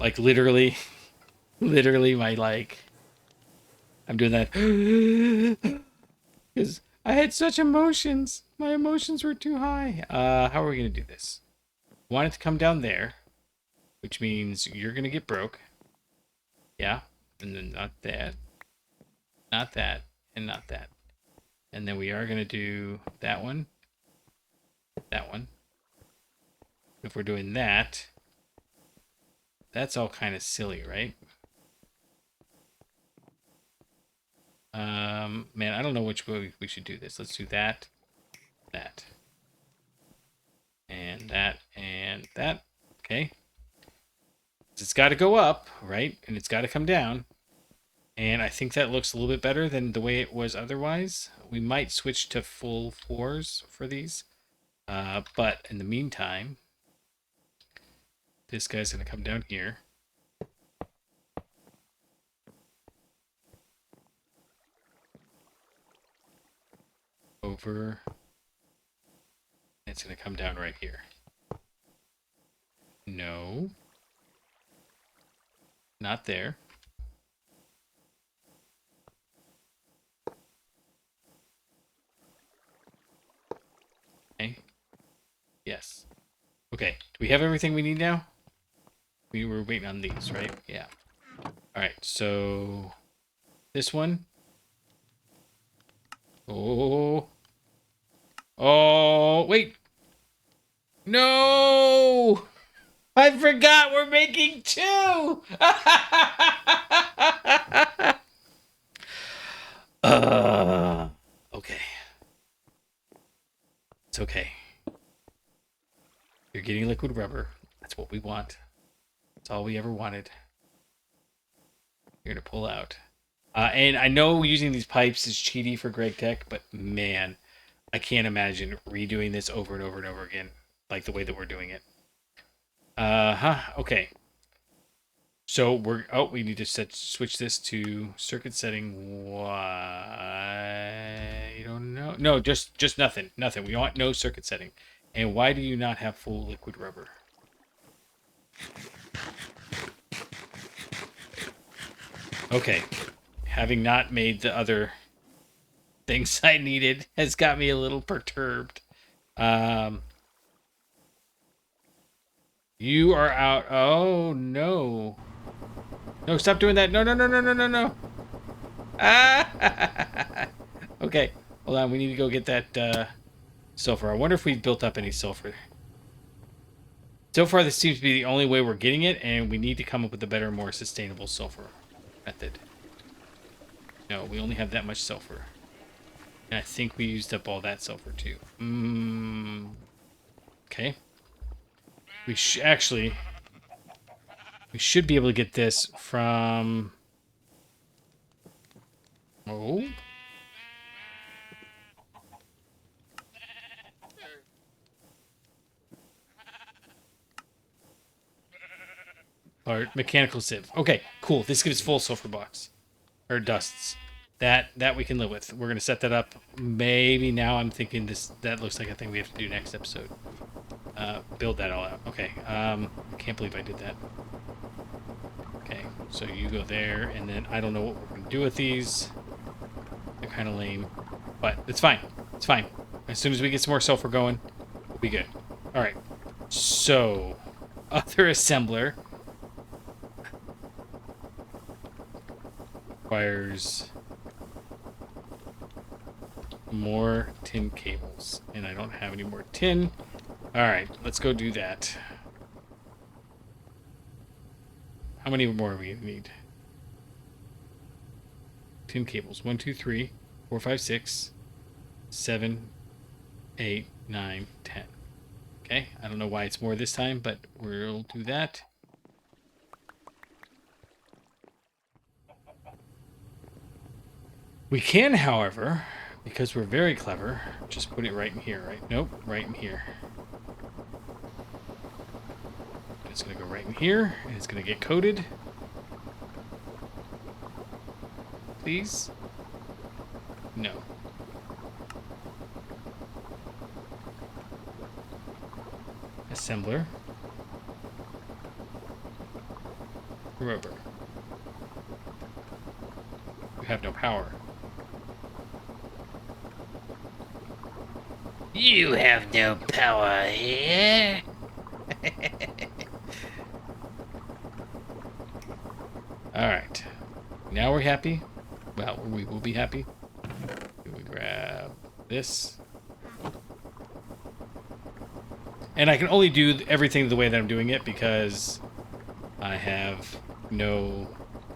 Like literally my I'm doing that because I had such emotions. My emotions were too high. How are we gonna do this? I want it to come down there, which means you're gonna get broke. Yeah, and then not that, and not that. And then we are going to do that one. If we're doing that, that's all kind of silly, right? Man, I don't know which way we should do this. Let's do that, and that. Okay. It's got to go up, right? And it's got to come down. And I think that looks a little bit better than the way it was otherwise. We might switch to full 4s for these. But in the meantime, this guy's going to come down here. Over. It's going to come down right here. No. Not there. Okay. Yes. Okay. Do we have everything we need now? We were waiting on these, right? Yeah. Alright, so... This one. Oh. Oh, wait. No! I forgot we're making 2! Okay. It's okay. You're getting liquid rubber. That's what we want. That's all we ever wanted. You're gonna pull out. And I know using these pipes is cheaty for Gregtech, but man, I can't imagine redoing this over and over and over again, like the way that we're doing it. Okay. So we need to switch this to circuit setting. Why? I don't know. No, just nothing. Nothing. We want no circuit setting. And why do you not have full liquid rubber? Okay. Having not made the other things I needed has got me a little perturbed. You are out. Oh, no. No, stop doing that. No. Ah! Okay. Hold on. We need to go get that sulfur. I wonder if we've built up any sulfur. So far, this seems to be the only way we're getting it, and we need to come up with a better, more sustainable sulfur method. No, we only have that much sulfur. And I think we used up all that sulfur, too. Okay. We should be able to get this from... Oh. Or mechanical sieve. Okay, cool. This gives full sulfur blocks. Or dusts. That we can live with. We're going to set that up. Maybe now I'm thinking that looks like a thing we have to do next episode. Build that all out. Okay. I can't believe I did that. Okay, so you go there, and then I don't know what we're going to do with these. They're kind of lame. But it's fine. It's fine. As soon as we get some more sulfur going, we'll be good. Alright. So, other assembler requires more tin cables. And I don't have any more tin. Alright, let's go do that. How many more do we need? Tin cables. 1, 2, 3, 4, 5, 6, 7, 8, 9, 10. Okay, I don't know why it's more this time, but we'll do that. We can, however, because we're very clever, just put it right in here, right? Nope, right in here. It's going to go right in here, and it's going to get coated. Please? No. Assembler. Rubber. You have no power. You have no power here. Alright. Now we're happy. Well, we will be happy. We grab this. And I can only do everything the way that I'm doing it because I have no...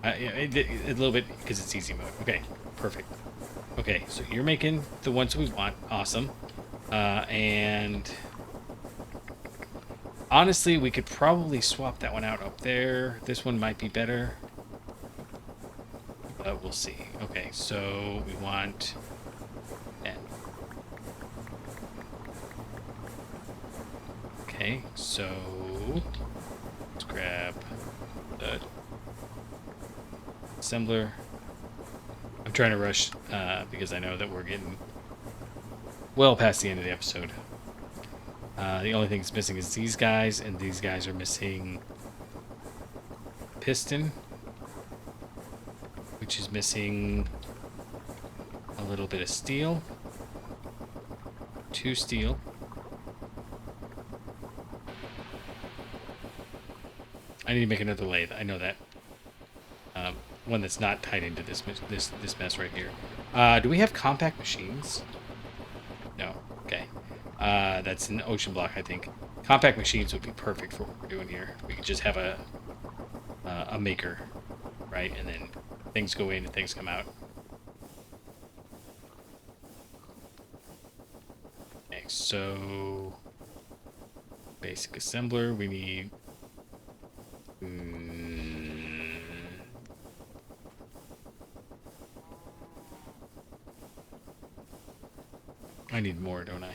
a little bit because it's easy mode. Okay, perfect. Okay, so you're making the ones we want. Awesome. And honestly, we could probably swap that one out up there. This one might be better. But we'll see. Okay, so we want 10. Okay, so let's grab the assembler. I'm trying to rush because I know that we're getting well past the end of the episode. The only thing that's missing is these guys, and these guys are missing piston, which is missing a little bit of steel. 2 steel. I need to make another lathe. I know that. One that's not tied into this mess right here. Do we have compact machines? No. Okay. That's an OceanBlock, I think. Compact machines would be perfect for what we're doing here. We could just have a maker, right? And then things go in and things come out. Okay, so basic assembler. We need. I need more, don't I?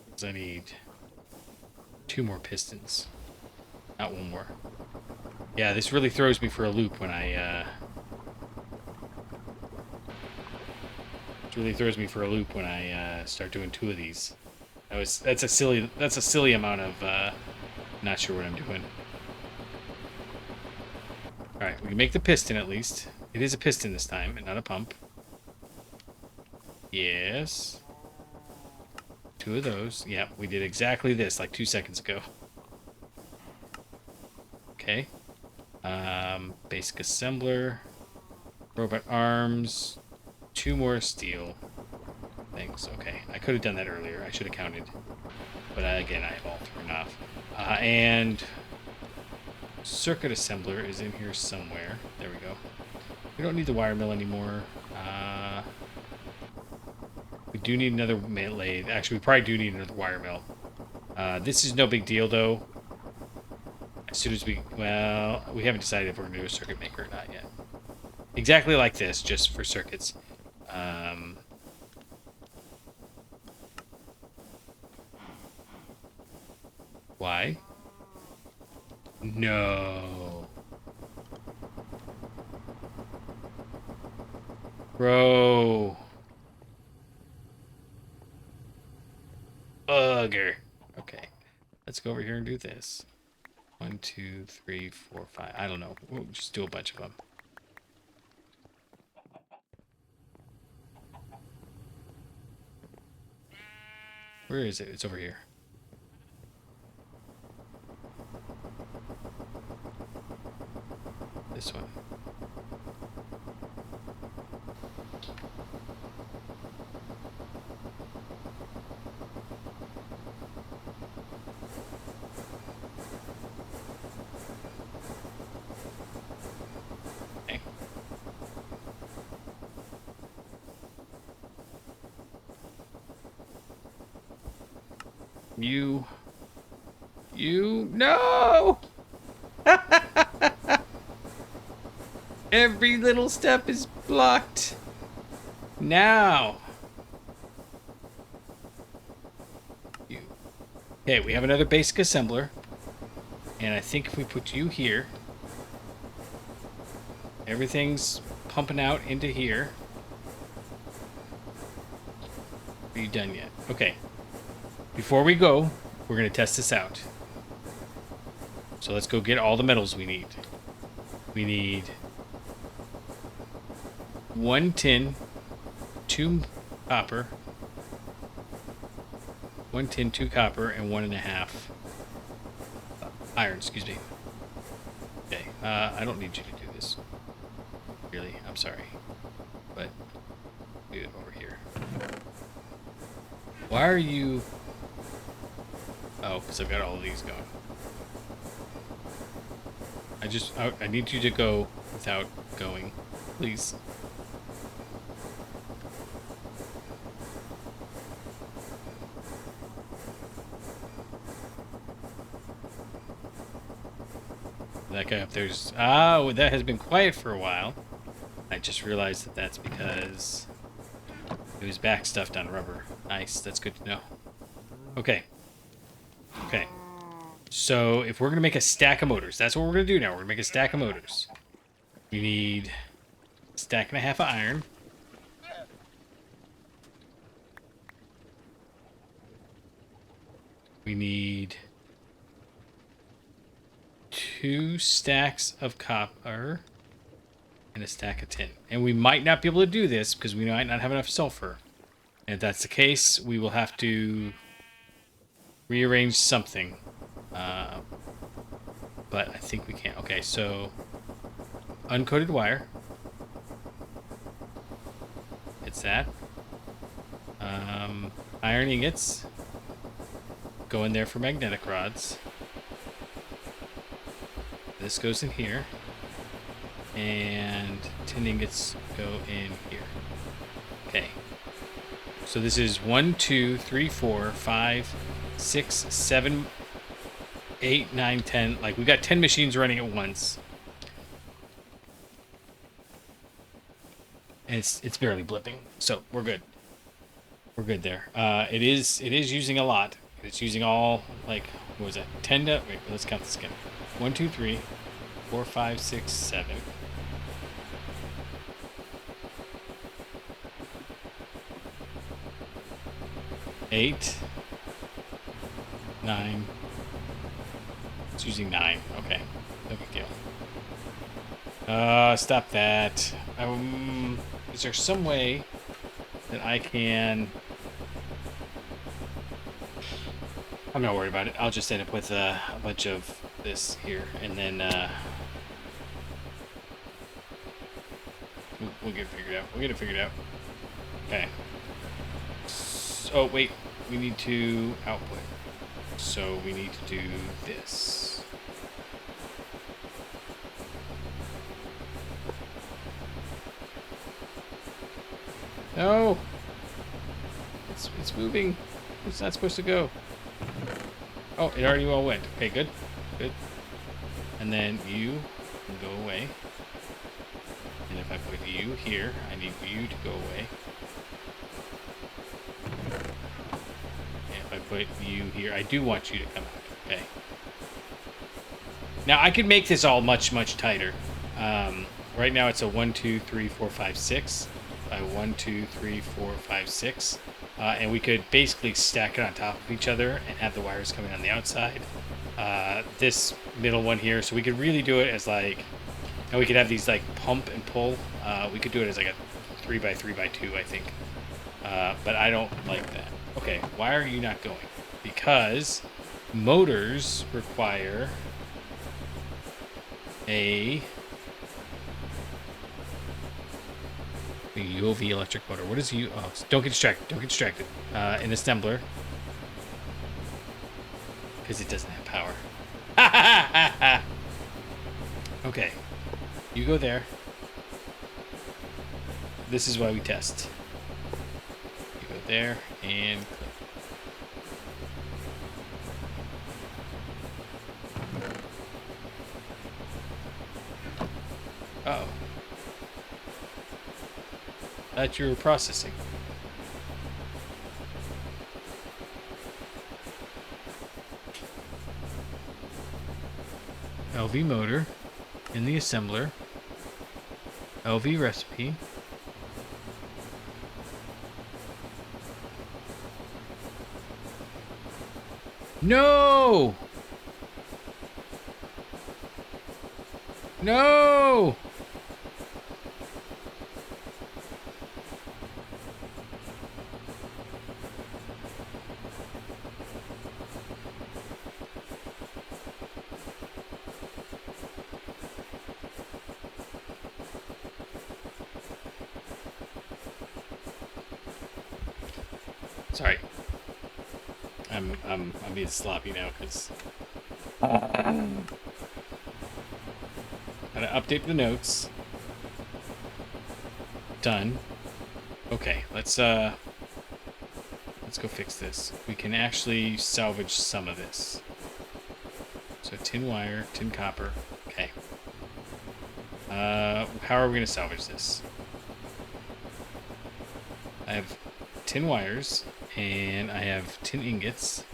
Because I need 2 more pistons. Not 1 more. Yeah, this really throws me for a loop when I, It really throws me for a loop when I start doing 2 of these. That's a silly amount of not sure what I'm doing. Alright, we can make the piston at least. It is a piston this time, and not a pump. Yes. 2 of those. Yep, we did exactly this like 2 seconds ago. Okay. Basic assembler. Robot arms. 2 more steel things. Okay, I could have done that earlier. I should have counted. But again, I have all thrown off. And circuit assembler is in here somewhere. There we go. We don't need the wire mill anymore. We do need another lathe. Actually, we probably do need another wire mill. This is no big deal, though. As soon as well, we haven't decided if we're going to do a circuit maker or not yet. Exactly like this, just for circuits. Why? No. Bro. Bugger. Okay. Let's go over here and do this. 1, 2, 3, 4, 5. I don't know. We'll just do a bunch of them. Where is it? It's over here. This one. Okay. No! Every little step is blocked. Now. Okay, we have another basic assembler. And I think if we put you here, everything's pumping out into here. Are you done yet? Okay. Before we go, we're going to test this out. So let's go get all the metals we need. We need 1 tin, 2 copper, 1 tin, 2 copper, and 1.5 iron, excuse me. Okay, I don't need you to do this. Really, I'm sorry. But do it over here. Why are you... Oh, because I've got all of these going. I need you to go without going, please. That guy up there's... Oh, that has been quiet for a while. I just realized that that's because it was back stuffed on rubber. Nice, that's good to know. Okay. Okay. So, if we're going to make a stack of motors, that's what we're going to do now. We're going to make a stack of motors. We need a stack and a half of iron. We need 2 stacks of copper and a stack of tin. And we might not be able to do this because we might not have enough sulfur. And if that's the case, we will have to rearrange something. But I think we can. Okay, so uncoated wire. It's that. Iron ingots. Go in there for magnetic rods. This goes in here. And tin ingots go in here. Okay. So this is 1, 2, 3, 4, 5, 6, 7, 8, 9, 10. Like, we got 10 machines running at once. And it's barely blipping, so we're good. We're good there. It is using a lot. It's using all, like, what was that? 10 to... Wait, let's count this again. 1, 2, 3, 4, 5, 6, 7. 8, 9. It's using 9. Okay, no big deal. Stop that. Is there some way that I can... I'm not worried about it. I'll just end up with a bunch of this here, and then we'll get it figured out. We'll get it figured out. Okay. Oh, wait. We need to output. So we need to do this. No! It's moving. It's not supposed to go. Oh, it already well went. Okay, good. Good. And then you can go away. And if I put you here, I need you to go away. And if I put you here, I do want you to come out. Okay. Now, I could make this all much, much tighter. Right now, it's a 1, 2, 3, 4, 5, 6. 1, 2, 3, 4, 5, 6. And we could basically stack it on top of each other and have the wires coming on the outside. this middle one here, so we could really do it as like, and we could have these like pump and pull. We could do it as like a 3x3x2, I think. But I don't like that. Okay, why are you not going? Because motors require a UOV electric motor. What is you? Oh, don't get distracted. Don't get distracted. An assembler, because it doesn't have power. Okay, you go there. This is why we test. You go there and click. Uh-oh. Thought you were processing. LV motor in the assembler. LV recipe. No! No! Sorry. I'm being sloppy now because gotta update the notes. Done. Okay, let's go fix this. We can actually salvage some of this. So tin wire, tin copper. Okay. How are we gonna salvage this? I have tin wires and I have tin ingots.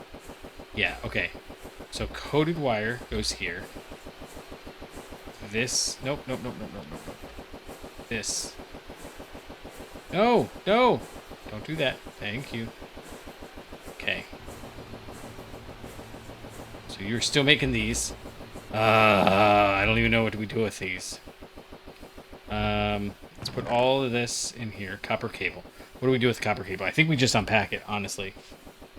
Yeah, okay. So coated wire goes here. This, nope. This. No, don't do that. Thank you. Okay. So you're still making these. I don't even know what we do with these. Let's put all of this in here. Copper cable. What do we do with copper cable? I think we just unpack it, honestly.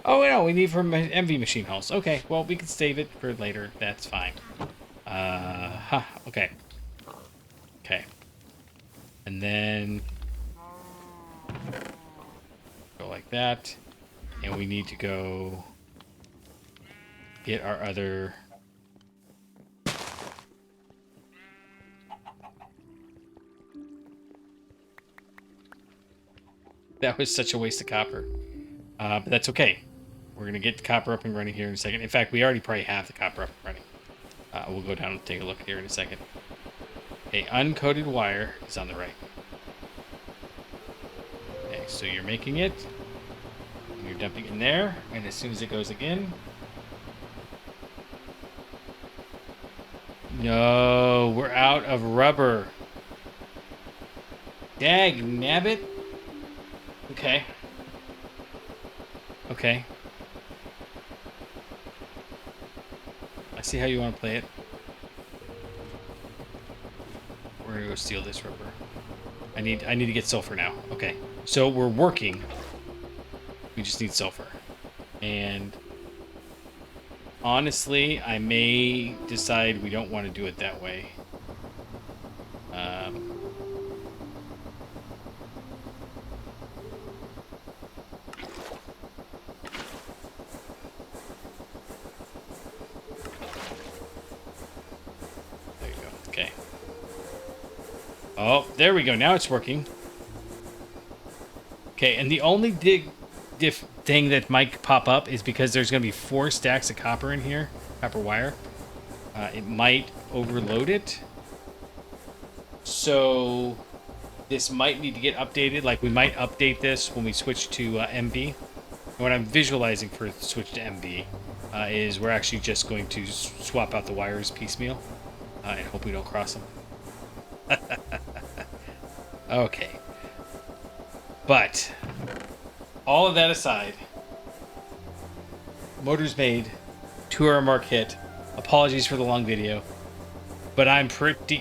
Oh, no, we need from MV machine hulls. Okay, well, we can save it for later. That's fine. Okay. Okay. And then go like that. And we need to go get our other... That was such a waste of copper. But that's okay. We're going to get the copper up and running here in a second. In fact, we already probably have the copper up and running. We'll go down and take a look here in a second. Okay, uncoated wire is on the right. Okay, so you're making it. You're dumping it in there. And as soon as it goes again... No, we're out of rubber. Dag nabbit. Okay. Okay. I see how you want to play it. We're gonna go steal this rubber. I need to get sulfur now. Okay. So we're working. We just need sulfur. And honestly, I may decide we don't want to do it that way. There you go. Okay. Oh, there we go. Now it's working. Okay, and the only thing that might pop up is because there's going to be 4 stacks of copper in here, copper wire. It might overload it. So this might need to get updated. Like, we might update this when we switch to MV. And what I'm visualizing for the switch to MV is we're actually just going to swap out the wires piecemeal and hope we don't cross them. Okay. But all of that aside, motor's made, 2-hour mark hit. Apologies for the long video. But I'm pretty